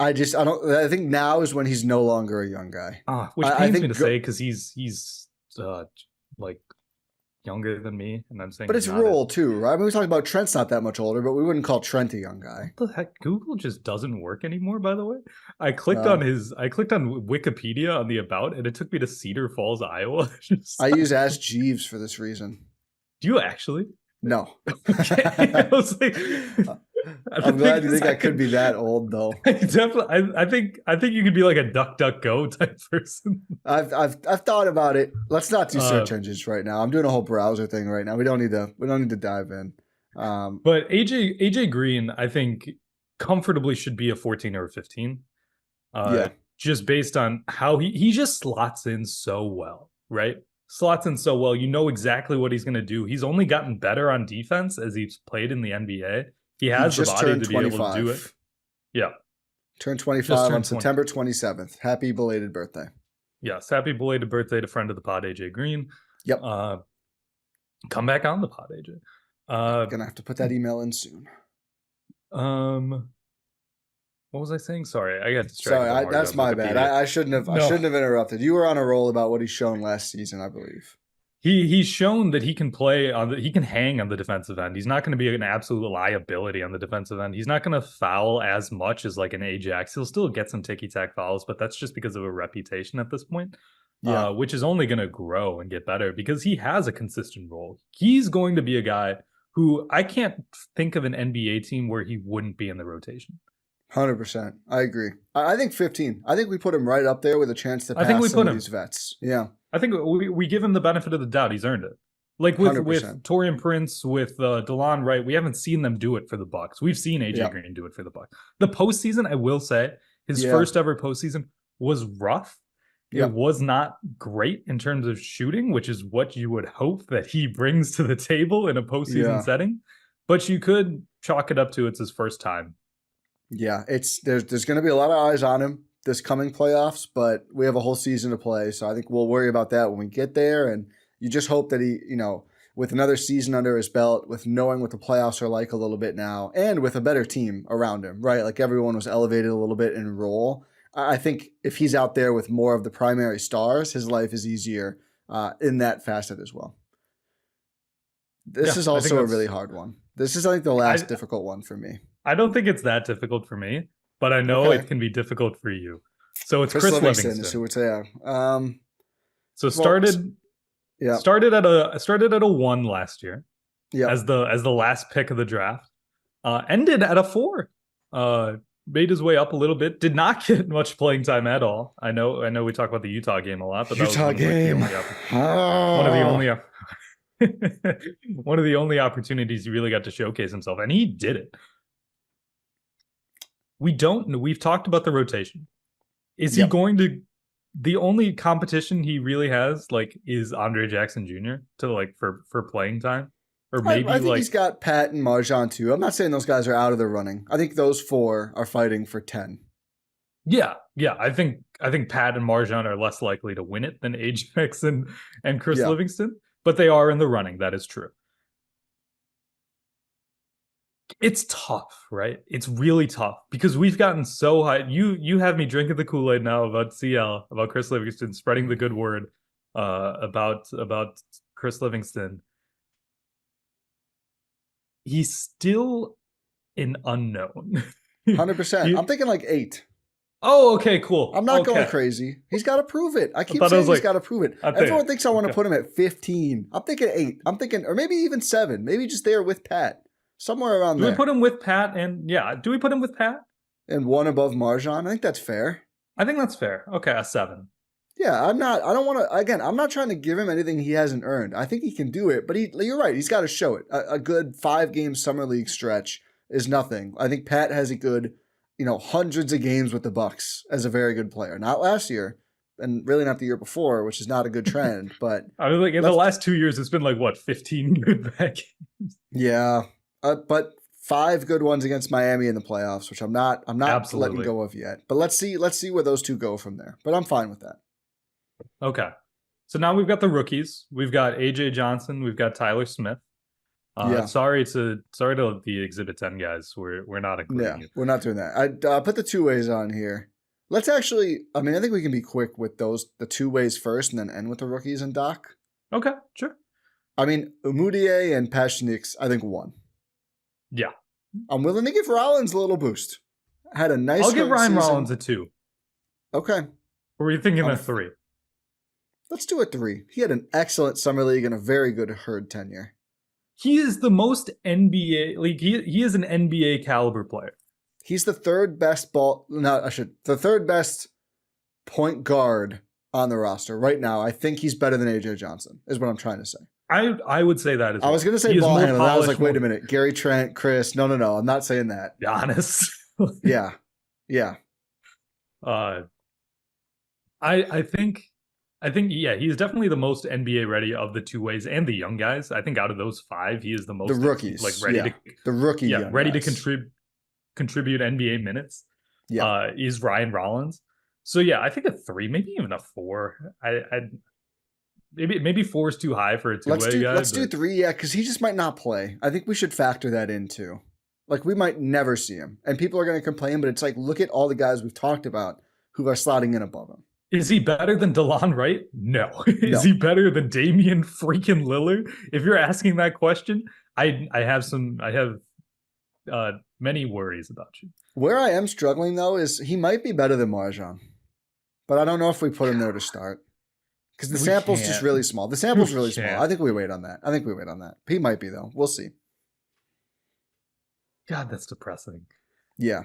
Speaker 1: I think now is when he's no longer a young guy.
Speaker 2: which pains me to say because he's like younger than me, and I'm saying,
Speaker 1: but it's role too, right? I mean, we talked about Trent's not that much older, but we wouldn't call Trent a young guy.
Speaker 2: What the heck? Google just doesn't work anymore. By the way, I clicked on Wikipedia on the about, and it took me to Cedar Falls, Iowa.
Speaker 1: I use Ask Jeeves for this reason.
Speaker 2: Do you actually?
Speaker 1: No.
Speaker 2: Okay. I was like,
Speaker 1: I'm glad you think I could be that old, though.
Speaker 2: Definitely, I think you could be like a DuckDuckGo type person.
Speaker 1: I've thought about it. Let's not do search engines right now. I'm doing a whole browser thing right now. We don't need to dive in.
Speaker 2: But AJ Green, I think comfortably should be a 14 or a 15. Just based on how he just slots in so well, right? Slots in so well. You know exactly what he's going to do. He's only gotten better on defense as he's played in the NBA. He has the body to be able to do it. Yeah.
Speaker 1: Turned 25 on September 27th. Happy belated birthday.
Speaker 2: Yes. Happy belated birthday to friend of the pod, AJ Green.
Speaker 1: Yep.
Speaker 2: Come back on the pod, AJ.
Speaker 1: Gonna have to put that email in soon.
Speaker 2: What was I saying? Sorry, I got distracted.
Speaker 1: Sorry, that's my bad. I shouldn't have. No. I shouldn't have interrupted. You were on a roll about what he's shown last season, I believe.
Speaker 2: He's shown that he can play he can hang on the defensive end. He's not going to be an absolute liability on the defensive end. He's not going to foul as much as like an Ajax. He'll still get some ticky-tack fouls, but that's just because of a reputation at this point, which is only going to grow and get better because he has a consistent role. He's going to be a guy who I can't think of an NBA team where he wouldn't be in the rotation.
Speaker 1: 100%. I agree. I think 15. I think we put him right up there with a chance to pass some of these vets. Yeah.
Speaker 2: I think we give him the benefit of the doubt. He's earned it. Like with Taurean Prince, with DeLon Wright, we haven't seen them do it for the Bucks. We've seen AJ Green do it for the Bucks. The postseason, I will say, his first ever postseason was rough. It was not great in terms of shooting, which is what you would hope that he brings to the table in a postseason setting. But you could chalk it up to it's his first time.
Speaker 1: Yeah, there's going to be a lot of eyes on him this coming playoffs, but we have a whole season to play, so I think we'll worry about that when we get there. And you just hope that he, with another season under his belt, with knowing what the playoffs are like a little bit now, and with a better team around him, right? Like everyone was elevated a little bit in role. I think if he's out there with more of the primary stars, his life is easier in that facet as well. This is also a really hard one. This is, I think, the last difficult one for me.
Speaker 2: I don't think it's that difficult for me, but I know it can be difficult for you. So it's Chris Livingston.
Speaker 1: Is who would say,
Speaker 2: started at a 1 last year. Yeah. As the last pick of the draft. Ended at a 4. Made his way up a little bit. Did not get much playing time at all. I know we talk about the Utah game a lot, but that was one of the only opportunities he really got to showcase himself, and he did it. We've talked about the rotation. Is he going to, the only competition he really has is Andre Jackson Jr. to for playing time? Or maybe
Speaker 1: I think he's got Pat and Marjan too. I'm not saying those guys are out of the running. I think those 4 are fighting for 10.
Speaker 2: Yeah. I think Pat and Marjan are less likely to win it than Ajax and Chris Livingston, but they are in the running. That is true. It's tough, right? It's really tough because we've gotten so high. You have me drinking the Kool-Aid now about CL, about Chris Livingston, spreading the good word about Chris Livingston. He's still an unknown.
Speaker 1: 100%. I'm thinking 8.
Speaker 2: Oh, okay, cool.
Speaker 1: I'm not going crazy. He's got to prove it. I keep saying he's got to prove it. Everyone thinks I want to put him at 15. I'm thinking 8. I'm thinking, or maybe even 7. Maybe just there with Pat. Somewhere around there.
Speaker 2: Do we put him with Pat? Do we put him with Pat?
Speaker 1: And 1 above Marjan? I think that's fair.
Speaker 2: I think that's fair. Okay, a 7.
Speaker 1: Yeah, I'm not trying to give him anything he hasn't earned. I think he can do it, but you're right. He's got to show it. A good 5-game summer league stretch is nothing. I think Pat has a good, hundreds of games with the Bucks as a very good player. Not last year, and really not the year before, which is not a good trend. But
Speaker 2: I mean, in the last 2 years, it's been 15 good back games.
Speaker 1: Yeah. But 5 good ones against Miami in the playoffs, which I'm not letting go of yet. But let's see where those 2 go from there. But I'm fine with that.
Speaker 2: Okay. So now we've got the rookies. We've got AJ Johnson. We've got Tyler Smith. Sorry to the Exhibit 10 guys. We're not including you.
Speaker 1: We're not doing that. I put the two ways on here. Let's actually. I mean, I think we can be quick with the two ways first, and then end with the rookies and Doc.
Speaker 2: Okay, sure.
Speaker 1: I mean, Umudier and Pashnix, I think won.
Speaker 2: Yeah,
Speaker 1: I'm willing to give Rollins a little boost. Had a nice.
Speaker 2: I'll give Ryan
Speaker 1: season.
Speaker 2: Rollins a 2.
Speaker 1: Okay.
Speaker 2: Or were you thinking a 3?
Speaker 1: Let's do a 3. He had an excellent summer league and a very good herd tenure.
Speaker 2: He is the most NBA, like he is an NBA caliber player.
Speaker 1: He's the third best the third best point guard on the roster right now. I think he's better than AJ Johnson, is what I'm trying to say.
Speaker 2: I would say that as well.
Speaker 1: I was going to say ball handler. I was like, wait a minute. Gary Trent, Chris. No. I'm not saying that.
Speaker 2: Giannis.
Speaker 1: Yeah.
Speaker 2: I think, yeah, he's definitely the most NBA ready of the two ways and the young guys. I think out of those 5, he is the most
Speaker 1: the rookies,
Speaker 2: ready
Speaker 1: to
Speaker 2: contribute NBA minutes.
Speaker 1: Yeah,
Speaker 2: is Ryan Rollins. So yeah, I think a 3, maybe even a 4. Maybe 4 is too high for a two-way guy.
Speaker 1: Let's do 3, yeah, because he just might not play. I think we should factor that in too. Like, we might never see him, and people are going to complain. But it's like, look at all the guys we've talked about who are slotting in above him.
Speaker 2: Is he better than DeLon Wright? No. Is he better than Damian freaking Lillard? If you're asking that question, I have many worries about you.
Speaker 1: Where I am struggling though is he might be better than Marjan, but I don't know if we put him there to start because the sample's just really small. The sample's really small. I think we wait on that. He might be though. We'll see.
Speaker 2: God, that's depressing.
Speaker 1: Yeah,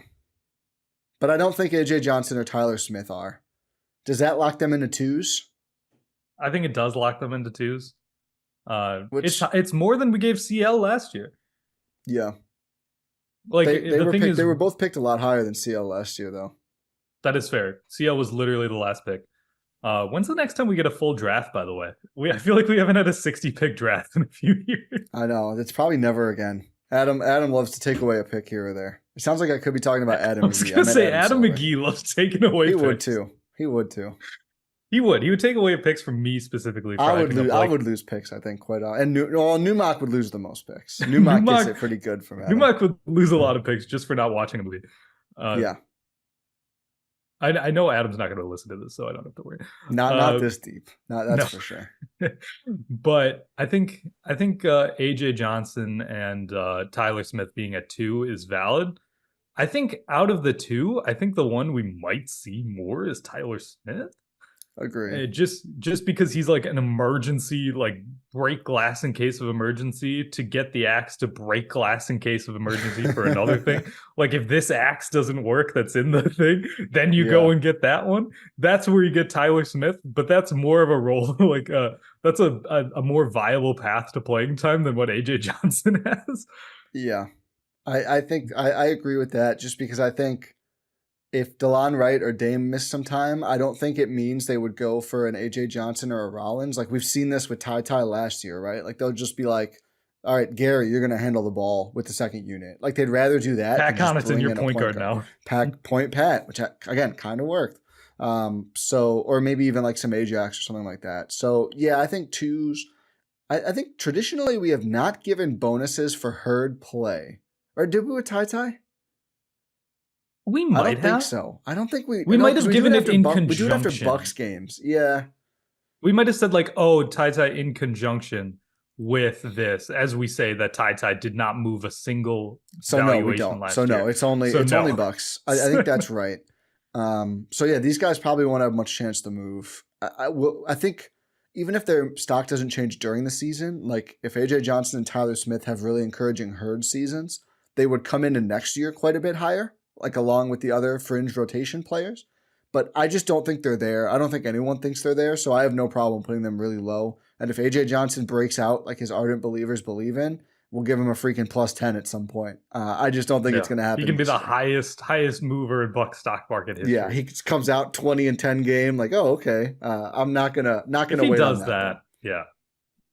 Speaker 1: but I don't think AJ Johnson or Tyler Smith are. Does that lock them into 2s?
Speaker 2: I think it does lock them into 2s. It's more than we gave CL last year.
Speaker 1: Yeah.
Speaker 2: Like
Speaker 1: they were both picked a lot higher than CL last year, though.
Speaker 2: That is fair. CL was literally the last pick. When's the next time we get a full draft, by the way? I feel like we haven't had a 60-pick draft in a few years.
Speaker 1: I know. It's probably never again. Adam loves to take away a pick here or there. It sounds like I could be talking about Adam McGee.
Speaker 2: I was going to say, Adam McGee loves taking away picks.
Speaker 1: He would too.
Speaker 2: He would take away picks from me specifically.
Speaker 1: I would lose picks, I think, quite often. And Newmark would lose the most picks. Newmark gets it pretty good from Adam.
Speaker 2: Newmark would lose a lot of picks just for not watching him lead.
Speaker 1: Yeah.
Speaker 2: I know Adam's not going to listen to this, so I don't have to worry.
Speaker 1: Not this deep. That's for sure.
Speaker 2: But I think AJ Johnson and Tyler Smith being at 2 is valid. I think out of the 2, I think the one we might see more is Tyler Smith.
Speaker 1: Agree.
Speaker 2: Just because he's like an emergency, like break glass in case of emergency, to get the axe to break glass in case of emergency for another thing. Like if this axe doesn't work that's in the thing, then you go and get that one. That's where you get Tyler Smith, but that's more of a role. Like that's a more viable path to playing time than what AJ Johnson has.
Speaker 1: Yeah. I think I agree with that, just because I think if DeLon Wright or Dame miss some time, I don't think it means they would go for an AJ Johnson or a Rollins. Like we've seen this with Ty last year, right? Like they'll just be like, all right, Gary, you're going to handle the ball with the second unit. Like they'd rather do that.
Speaker 2: Pat Connaughton, your point guard now.
Speaker 1: Pat, which again kind of worked. Or maybe even like some Ajax or something like that. So yeah, I think 2s. I think traditionally we have not given bonuses for herd play. Or did we with Ty?
Speaker 2: We might have.
Speaker 1: I don't think so. I don't think we
Speaker 2: might have given it in conjunction.
Speaker 1: We do it after Bucks games. Yeah.
Speaker 2: We might have said like, oh, Ty in conjunction with this, as we say that Ty did not move a single valuation
Speaker 1: we don't.
Speaker 2: last
Speaker 1: So
Speaker 2: year.
Speaker 1: No, it's only Bucks. I think that's right. So yeah, these guys probably won't have much chance to move. I think even if their stock doesn't change during the season, like if AJ Johnson and Tyler Smith have really encouraging herd seasons, they would come into next year quite a bit higher, like along with the other fringe rotation players. But I just don't think they're there. I don't think anyone thinks they're there, so I have no problem putting them really low. And if AJ Johnson breaks out like his ardent believers believe in, we'll give him a freaking +10 at some point. I just don't think it's going to happen.
Speaker 2: He can be the highest mover in Buck stock market history.
Speaker 1: Yeah, he comes out 20-10 game, like, oh, okay. I'm not gonna wait on that.
Speaker 2: He does that. Yeah.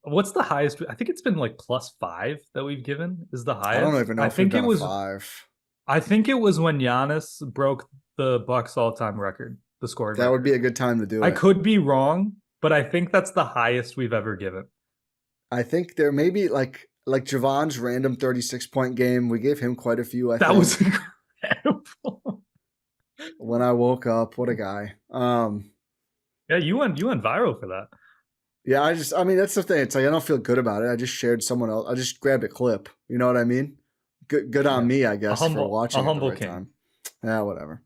Speaker 2: What's the highest? I think it's been like +5 that we've given is the highest.
Speaker 1: I don't even know if it was 5.
Speaker 2: I think it was when Giannis broke the Bucks all-time record, the scoring
Speaker 1: That
Speaker 2: record.
Speaker 1: Would be a good time to do it.
Speaker 2: I could be wrong, but I think that's the highest we've ever given.
Speaker 1: I think there may be like Javon's random 36-point game. We gave him quite a few.
Speaker 2: That was incredible.
Speaker 1: When I woke up, what a guy.
Speaker 2: Yeah, you went viral for that.
Speaker 1: Yeah, I mean, that's the thing. It's like I don't feel good about it. I just shared someone else. I just grabbed a clip. You know what I mean? Good on me, I guess, for watching at the right time. Yeah, whatever.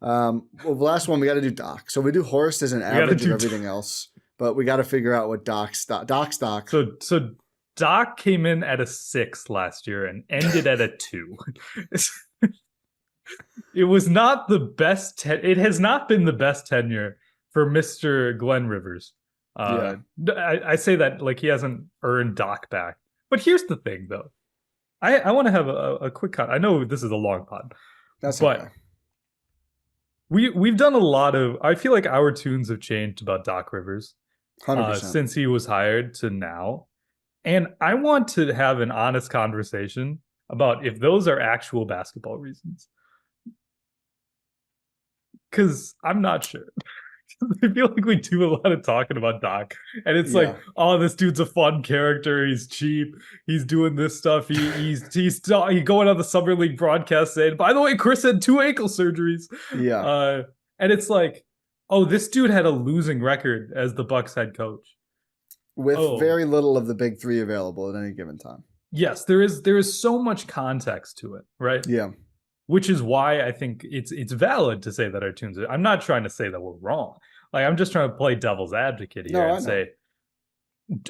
Speaker 1: Well, the last one we got to do Doc. So we do Horst as an average of everything else, but we got to figure out what Doc's stock.
Speaker 2: So Doc came in at a 6 last year and ended at a 2. It was not the best. It has not been the best tenure for Mr. Glenn Rivers. I say that like he hasn't earned Doc back. But here's the thing, though. I want to have a quick cut. I know this is a long pod.
Speaker 1: That's but okay.
Speaker 2: We've done a lot of. I feel like our tunes have changed about Doc Rivers
Speaker 1: 100%.
Speaker 2: Since he was hired to now, and I want to have an honest conversation about if those are actual basketball reasons. Because I'm not sure. I feel like we do a lot of talking about Doc, and it's like, oh, this dude's a fun character. He's cheap. He's doing this stuff. He's going on the Summer League broadcast saying, by the way, Chris had 2 ankle surgeries.
Speaker 1: Yeah,
Speaker 2: and it's like, oh, this dude had a losing record as the Bucks head coach
Speaker 1: with very little of the big 3 available at any given time.
Speaker 2: Yes, there is so much context to it, right?
Speaker 1: Yeah.
Speaker 2: Which is why I think it's valid to say that our tunes are. I'm not trying to say that we're wrong. Like, I'm just trying to play devil's advocate here and say,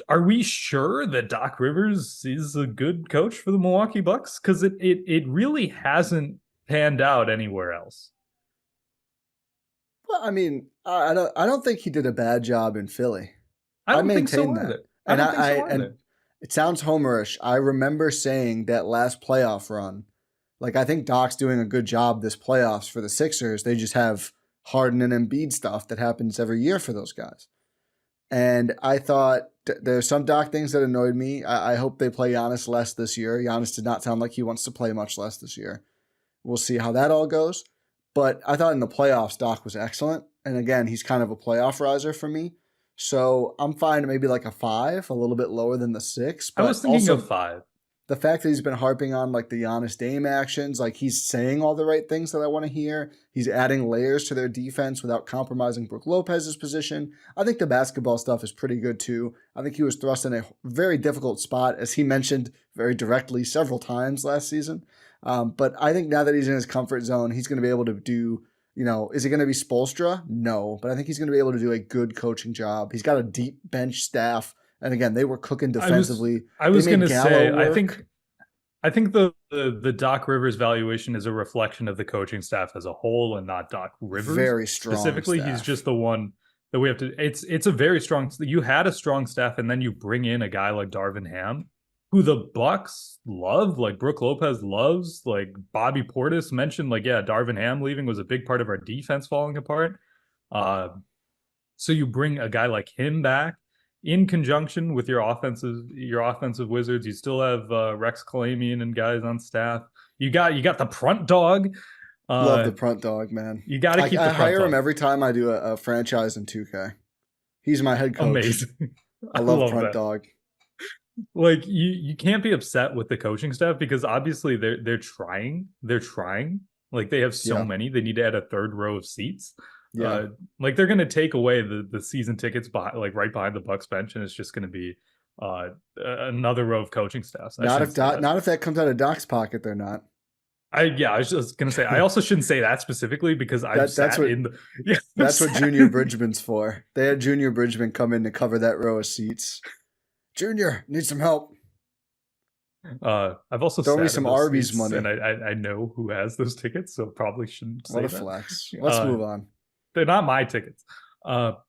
Speaker 2: are we sure that Doc Rivers is a good coach for the Milwaukee Bucks? Because it really hasn't panned out anywhere else.
Speaker 1: Well, I mean, I don't think he did a bad job in Philly.
Speaker 2: I don't think so either.
Speaker 1: And it sounds homerish. I remember saying that last playoff run. Like, I think Doc's doing a good job this playoffs for the Sixers. They just have Harden and Embiid stuff that happens every year for those guys. And I thought there's some Doc things that annoyed me. I hope they play Giannis less this year. Giannis did not sound like he wants to play much less this year. We'll see how that all goes. But I thought in the playoffs, Doc was excellent. And again, he's kind of a playoff riser for me. So I'm fine maybe like a 5, a little bit lower than the 6. But
Speaker 2: I was thinking of 5.
Speaker 1: The fact that he's been harping on like the Giannis Dame actions, like he's saying all the right things that I want to hear. He's adding layers to their defense without compromising Brook Lopez's position. I think the basketball stuff is pretty good too. I think he was thrust in a very difficult spot, as he mentioned very directly several times last season. But I think now that he's in his comfort zone, he's going to be able to do, is it going to be Spoelstra? No, but I think he's going to be able to do a good coaching job. He's got a deep bench staff. And again, they were cooking defensively.
Speaker 2: I was going to say, I think the Doc Rivers valuation is a reflection of the coaching staff as a whole and not Doc Rivers.
Speaker 1: Very strong.
Speaker 2: Specifically, staff. He's just the one that we have to. It's a very strong. You had a strong staff, and then you bring in a guy like Darvin Ham, who the Bucks love, like Brook Lopez loves, like Bobby Portis mentioned. Like, yeah, Darvin Ham leaving was a big part of our defense falling apart. So you bring a guy like him back. In conjunction with your offensive wizards, you still have Rex Kalamian and guys on staff. You got the Prunt Dog.
Speaker 1: Love the Prunt Dog, man.
Speaker 2: You got to keep.
Speaker 1: I hire him every time I do a franchise in 2K. He's my head coach.
Speaker 2: Amazing.
Speaker 1: I love Prunt Dog.
Speaker 2: Like you can't be upset with the coaching staff because obviously they're trying. They're trying. Like they have so many. They need to add a 3rd row of seats. Yeah, like they're going to take away the season tickets right behind the Bucks bench, and it's just going to be another row of coaching staffs.
Speaker 1: Not if that comes out of Doc's pocket, they're not.
Speaker 2: I was just going to say I also shouldn't say that specifically because that's
Speaker 1: what Junior Bridgman's for. They had Junior Bridgman come in to cover that row of seats. Junior, need some help.
Speaker 2: I've also
Speaker 1: throw me some Arby's money,
Speaker 2: and I know who has those tickets, so probably shouldn't say
Speaker 1: what a
Speaker 2: that.
Speaker 1: flex. Let's move on.
Speaker 2: They're not my tickets, but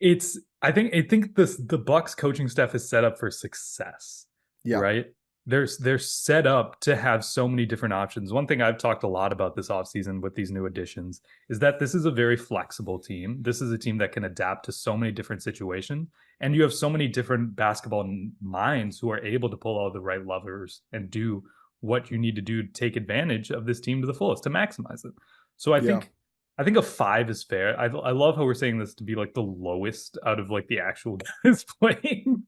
Speaker 2: I think the Bucks coaching staff is set up for success. Yeah, right. They're set up to have so many different options. One thing I've talked a lot about this offseason with these new additions is that this is a very flexible team. This is a team that can adapt to so many different situations, and you have so many different basketball minds who are able to pull all the right levers and do what you need to do to take advantage of this team to the fullest to maximize it. So I I think a 5 is fair. I love how we're saying this to be like the lowest out of like the actual guys playing.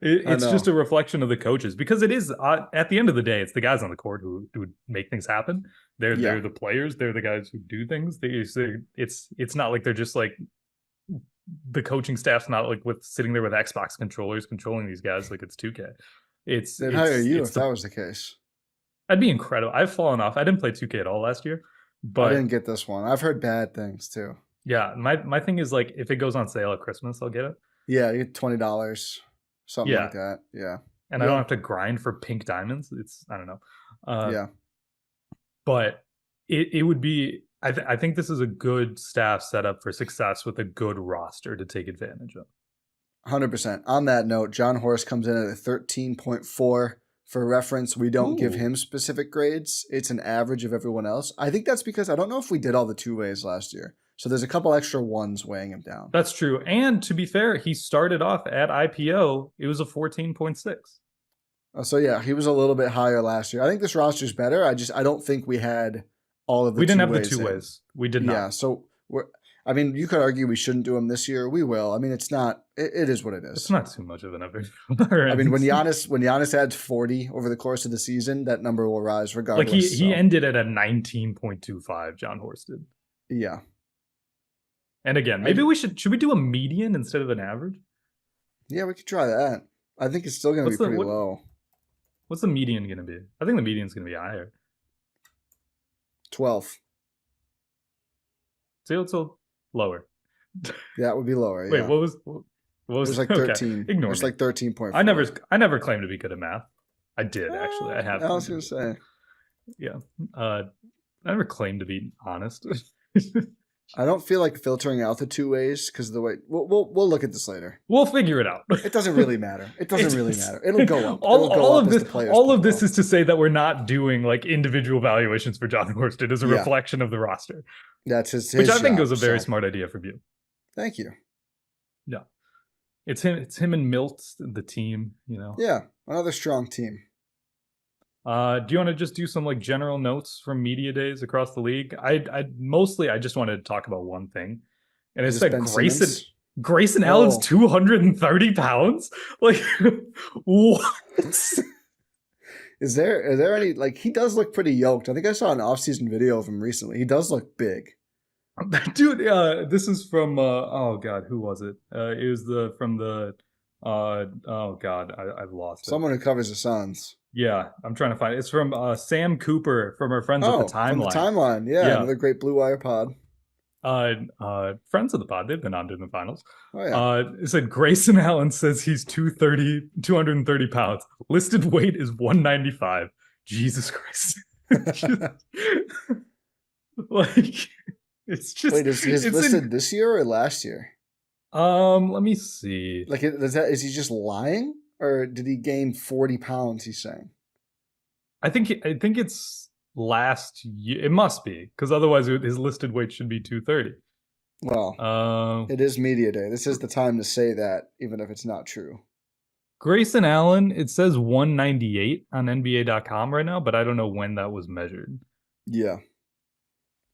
Speaker 2: It's just a reflection of the coaches, because it is at the end of the day, it's the guys on the court who make things happen. They're the players. They're the guys who do things. It's not like they're just like the coaching staff's not like sitting there with Xbox controllers controlling these guys like it's 2K.
Speaker 1: They'd hire you if that was the case.
Speaker 2: I'd be incredible. I've fallen off. I didn't play 2K at all last year. But
Speaker 1: I didn't get this one. I've heard bad things too.
Speaker 2: Yeah, my thing is like if it goes on sale at Christmas, I'll get it.
Speaker 1: Yeah, you get $20, something like that. Yeah,
Speaker 2: and I don't have to grind for pink diamonds. I don't know.
Speaker 1: Yeah,
Speaker 2: but it would be. I think this is a good staff setup for success with a good roster to take advantage of.
Speaker 1: 100%. On that note, John Horst comes in at a 13.4. For reference, we don't give him specific grades. It's an average of everyone else. I think that's because I don't know if we did all the 2-ways last year. So there's a couple extra ones weighing him down.
Speaker 2: That's true. And to be fair, he started off at IPO. It was a 14.6.
Speaker 1: So yeah, he was a little bit higher last year. I think this roster's better. I don't think we had all of the 2-ways.
Speaker 2: We didn't have the 2-ways. We did not.
Speaker 1: Yeah, so you could argue we shouldn't do him this year. We will. I mean, it's not. It is what it is.
Speaker 2: It's not too much of an effort.
Speaker 1: I mean, when Giannis adds 40 over the course of the season, that number will rise regardless.
Speaker 2: Like he ended at a 19.25. John Horst did.
Speaker 1: Yeah.
Speaker 2: And again, maybe should we do a median instead of an average?
Speaker 1: Yeah, we could try that. I think it's still going to be pretty low.
Speaker 2: What's the median going to be? I think the median's going to be higher.
Speaker 1: 12.
Speaker 2: See, it's a lower.
Speaker 1: That would be lower.
Speaker 2: Wait,
Speaker 1: yeah.
Speaker 2: what was?
Speaker 1: It was like 13.
Speaker 2: Okay. Ignore
Speaker 1: it was
Speaker 2: me.
Speaker 1: Like 13.4.
Speaker 2: I never claimed to be good at math. I did actually. I have.
Speaker 1: I was going to say.
Speaker 2: Yeah. I never claimed to be honest.
Speaker 1: I don't feel like filtering out the 2-ways because of the way we'll look at this later.
Speaker 2: We'll figure it out.
Speaker 1: It doesn't really matter. It'll go up.
Speaker 2: All of this is to say that we're not doing like individual valuations for John Horst. It is a reflection of the roster.
Speaker 1: That's his
Speaker 2: which I think was a very smart idea from you.
Speaker 1: Thank you.
Speaker 2: Yeah, it's him and Milt, the team. You know.
Speaker 1: Yeah, another strong team.
Speaker 2: Do you want to just do some like general notes from media days across the league? I just wanted to talk about one thing, and it's like Grayson Allen's 230 pounds. Like, what?
Speaker 1: Are there any, like, he does look pretty yoked. I think I saw an off-season video of him recently. He does look big.
Speaker 2: Dude, this is from oh god, who was it? It was oh god, I've lost it.
Speaker 1: Someone who covers the Suns.
Speaker 2: Yeah, I'm trying to find it. It's from Sam Cooper from our friends at the Timeline.
Speaker 1: From the Timeline, yeah, another great Blue Wire pod.
Speaker 2: Friends of the pod, they've been on to the finals.
Speaker 1: Oh, yeah.
Speaker 2: It said Grayson Allen says he's 230 pounds. Listed weight is 195. Jesus Christ. Like, it's just.
Speaker 1: Wait, is his listed this year or last year?
Speaker 2: Let me see.
Speaker 1: Like, is he just lying? Or did he gain 40 pounds, he's saying?
Speaker 2: I think it's last year. It must be, because otherwise his listed weight should be 230.
Speaker 1: Well, it is media day. This is the time to say that, even if it's not true.
Speaker 2: Grayson Allen, it says 198 on NBA.com right now, but I don't know when that was measured.
Speaker 1: Yeah.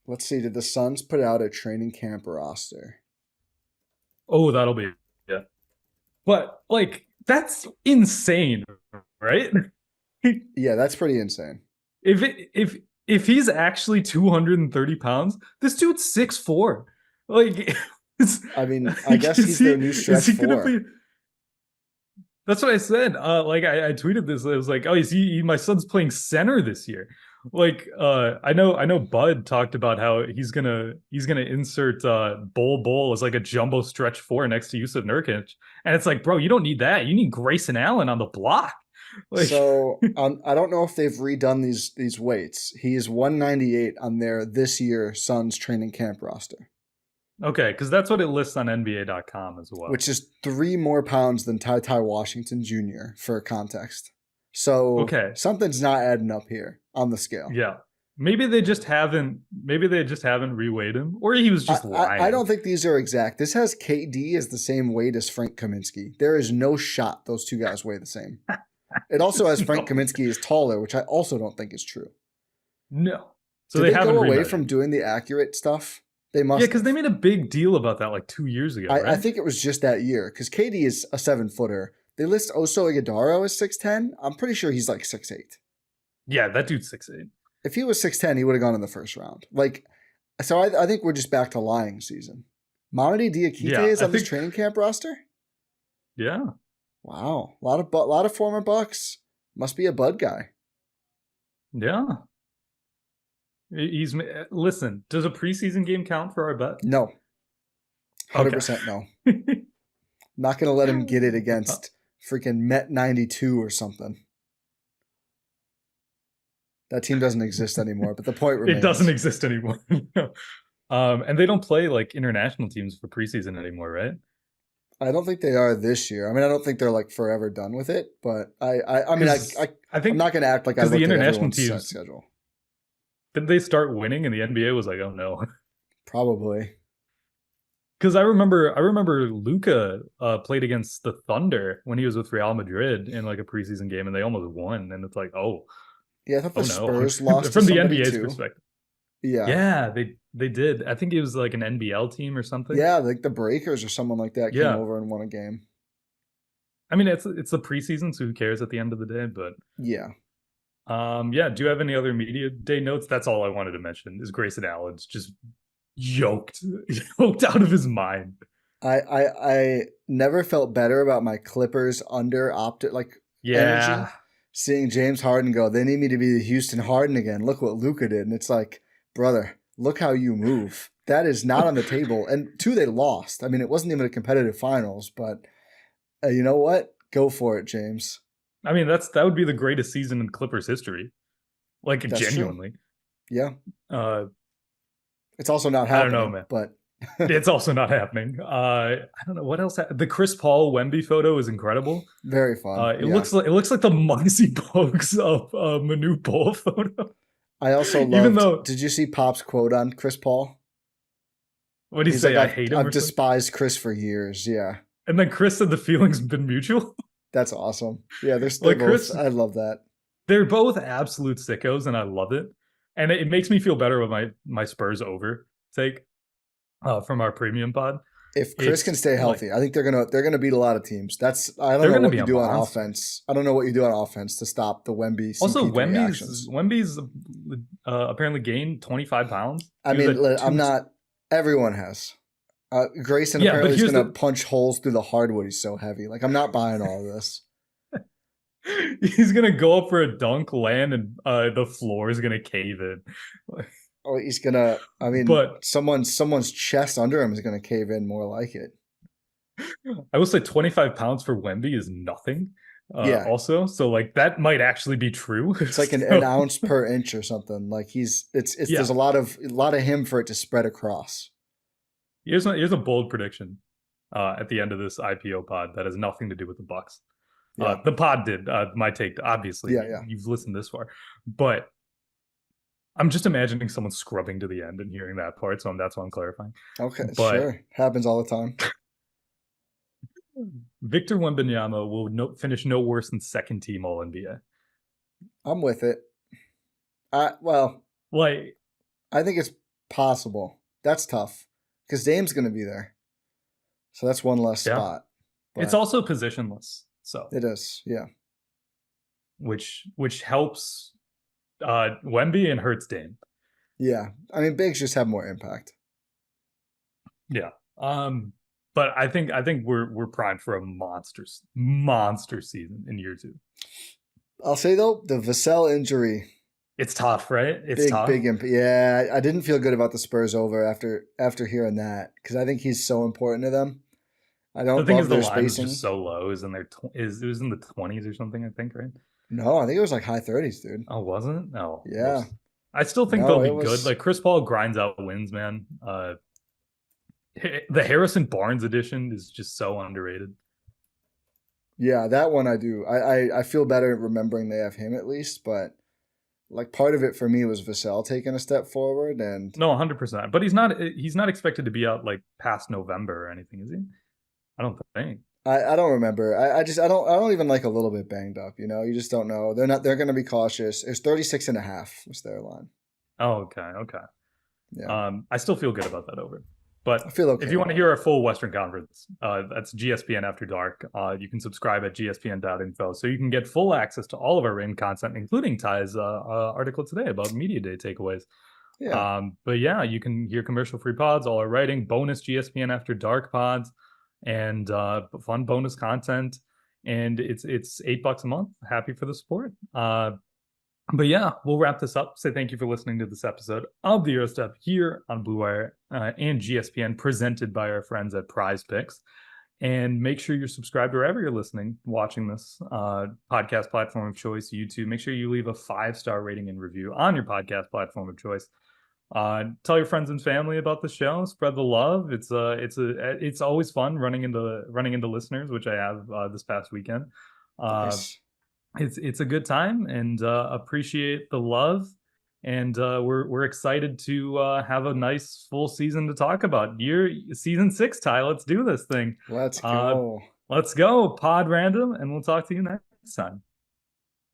Speaker 1: Let's see. Did the Suns put out a training camp roster?
Speaker 2: Oh, that'll be, yeah. But, like, that's insane, right?
Speaker 1: Yeah, that's pretty insane.
Speaker 2: If he's actually 230 pounds, this dude's 6'4". Like,
Speaker 1: I mean, I guess he's their new stretch four.
Speaker 2: That's what I said. Like I tweeted this. I was like, oh, my son's playing center this year. Like, I know Bud talked about how he's gonna insert Bol as like a jumbo stretch 4 next to Yusuf Nurkic, and it's like, bro, you don't need that. You need Grayson Allen on the block. Like,
Speaker 1: so I don't know if they've redone these weights. He is 198 on their this year Suns training camp roster.
Speaker 2: Okay, because that's what it lists on NBA.com as well.
Speaker 1: Which is 3 more pounds than Ty Washington Jr. for context. So something's not adding up here on the scale.
Speaker 2: Yeah. Maybe they just haven't reweighed him, or he was just lying.
Speaker 1: I don't think these are exact. This has KD as the same weight as Frank Kaminsky. There is no shot those two guys weigh the same. It also has Frank Kaminsky is taller, which I also don't think is true.
Speaker 2: No.
Speaker 1: So did they go away from doing the accurate stuff They must.
Speaker 2: Yeah, because they made a big deal about that like 2 years ago, right?
Speaker 1: I think it was just that year because Katie is a 7-footer. They list Oso Ighodaro as 6'10". I'm pretty sure he's like 6'8".
Speaker 2: Yeah, that dude's 6'8".
Speaker 1: If he was 6'10", he would have gone in the first round. Like, so I think we're just back to lying season. Mamadi Diakite is on this training camp roster?
Speaker 2: Yeah.
Speaker 1: Wow. A lot of former Bucks. Must be a Bud guy.
Speaker 2: Yeah. Listen, does a preseason game count for our bet?
Speaker 1: No. 100% no. Not going to let him get it against freaking Met 92 or something. That team doesn't exist anymore, but the point remains.
Speaker 2: It doesn't exist anymore. And they don't play like international teams for preseason anymore, right?
Speaker 1: I don't think they are this year. I mean, I don't think they're like forever done with it, but I mean, I think I'm not going to act like I looked
Speaker 2: the
Speaker 1: at
Speaker 2: international
Speaker 1: teams'
Speaker 2: teams
Speaker 1: schedule.
Speaker 2: Did they start winning and the NBA was like, oh no?
Speaker 1: Probably.
Speaker 2: Because I remember Luka played against the Thunder when he was with Real Madrid in like a preseason game, and they almost won. And it's like, oh,
Speaker 1: yeah, I thought the Spurs lost
Speaker 2: from
Speaker 1: to
Speaker 2: the NBA's
Speaker 1: too.
Speaker 2: perspective.
Speaker 1: Yeah,
Speaker 2: they did. I think it was like an NBL team or something.
Speaker 1: Yeah, like the Breakers or someone like that came over and won a game.
Speaker 2: I mean, it's the preseason, so who cares at the end of the day? But
Speaker 1: yeah.
Speaker 2: Yeah. Do you have any other media day notes? That's all I wanted to mention. Is Grayson Allen's just yoked out of his mind.
Speaker 1: I never felt better about my Clippers under energy. Seeing James Harden go, they need me to be the Houston Harden again. Look what Luka did. And it's like, brother, look how you move. That is not on the table. And two, they lost. I mean, it wasn't even a competitive finals, but you know what? Go for it, James.
Speaker 2: I mean, that would be the greatest season in Clippers history. Like, that's genuinely.
Speaker 1: True. Yeah. It's also not happening. I don't know, man. But
Speaker 2: it's also not happening. I don't know what else. The Chris Paul Wemby photo is incredible.
Speaker 1: Very fun.
Speaker 2: It looks like the Muggsy Bogues of Manu Bol photo.
Speaker 1: I also loved. Did you see Pop's quote on Chris Paul?
Speaker 2: What did he say?
Speaker 1: Like,
Speaker 2: I hate him.
Speaker 1: I've despised Chris for years. Yeah.
Speaker 2: And then Chris said the feeling's been mutual.
Speaker 1: That's awesome. Yeah, they're like both, Chris. I love that.
Speaker 2: They're both absolute sickos, and I love it. And it makes me feel better with my Spurs over take from our premium pod.
Speaker 1: If Chris can stay healthy, I think they're gonna beat a lot of teams. I don't know what you do on offense. I don't know what you do on offense to stop the Wemby.
Speaker 2: Also, Wemby's apparently gained 25 pounds.
Speaker 1: I mean, I'm not. Everyone has. Grayson apparently is gonna punch holes through the hardwood. He's so heavy. Like, I'm not buying all of this.
Speaker 2: He's gonna go up for a dunk, land, and the floor is gonna cave in.
Speaker 1: Oh, he's gonna. I mean, but someone's chest under him is gonna cave in more like it.
Speaker 2: I will say 25 pounds for Wemby is nothing. Also, so like that might actually be true.
Speaker 1: It's like an ounce per inch or something. Like there's a lot of him for it to spread across.
Speaker 2: Here's a bold prediction at the end of this IPO pod that has nothing to do with the Bucks. Yeah. The pod did. My take, obviously.
Speaker 1: Yeah.
Speaker 2: You've listened this far. But I'm just imagining someone scrubbing to the end and hearing that part, so that's why I'm clarifying.
Speaker 1: Okay, sure. Happens all the time.
Speaker 2: Victor Wembanyama will finish no worse than second team All-NBA.
Speaker 1: I'm with it.
Speaker 2: I
Speaker 1: think it's possible. That's tough because Dame's going to be there. So that's one less spot.
Speaker 2: But it's also positionless. So
Speaker 1: it is, yeah.
Speaker 2: Which helps Wemby and hurts Dame.
Speaker 1: Yeah, I mean, bigs just have more impact.
Speaker 2: Yeah, but I think we're primed for a monster season in year 2.
Speaker 1: I'll say though, the Vassell injury.
Speaker 2: It's tough, right? It's tough.
Speaker 1: Big impact. Yeah, I didn't feel good about the Spurs over after hearing that because I think he's so important to them. I don't. The thing is, the line is
Speaker 2: just so low. It was in the 20s or something, I think, right?
Speaker 1: No, I think it was like high 30s, dude.
Speaker 2: Oh, wasn't it? No.
Speaker 1: Yeah.
Speaker 2: I still think they'll be good. Like, Chris Paul grinds out wins, man. The Harrison Barnes edition is just so underrated.
Speaker 1: Yeah, that one I do. I feel better remembering they have him at least, but like part of it for me was Vassell taking a step forward and
Speaker 2: no, 100%. But he's not expected to be out like past November or anything, is he? I don't think.
Speaker 1: I don't remember. I don't even like a little bit banged up, you know? You just don't know. They're going to be cautious. It's 36.5 was their line.
Speaker 2: Oh, okay.
Speaker 1: Yeah.
Speaker 2: I still feel good about that over. But
Speaker 1: I feel okay.
Speaker 2: If you want to hear a full Western Conference, that's GSPN After Dark. You can subscribe at gspn.info, so you can get full access to all of our written content, including Ty's article today about Media Day takeaways.
Speaker 1: Yeah.
Speaker 2: But yeah, you can hear commercial-free pods, all our writing, bonus GSPN After Dark pods, and fun bonus content. And it's $8 a month. Happy for the support. But yeah, we'll wrap this up. Say thank you for listening to this episode of the Gyro Step here on Blue Wire and GSPN, presented by our friends at Prize Picks. And make sure you're subscribed wherever you're listening, watching this podcast platform of choice, YouTube. Make sure you leave a 5-star rating and review on your podcast platform of choice. Tell your friends and family about the show. Spread the love. It's always fun running into listeners, which I have this past weekend.
Speaker 1: Nice.
Speaker 2: It's a good time, and appreciate the love, and we're excited to have a nice full season to talk about. Season 6, Ty. Let's do this thing.
Speaker 1: Let's go.
Speaker 2: Let's go. Pod random, and we'll talk to you next time.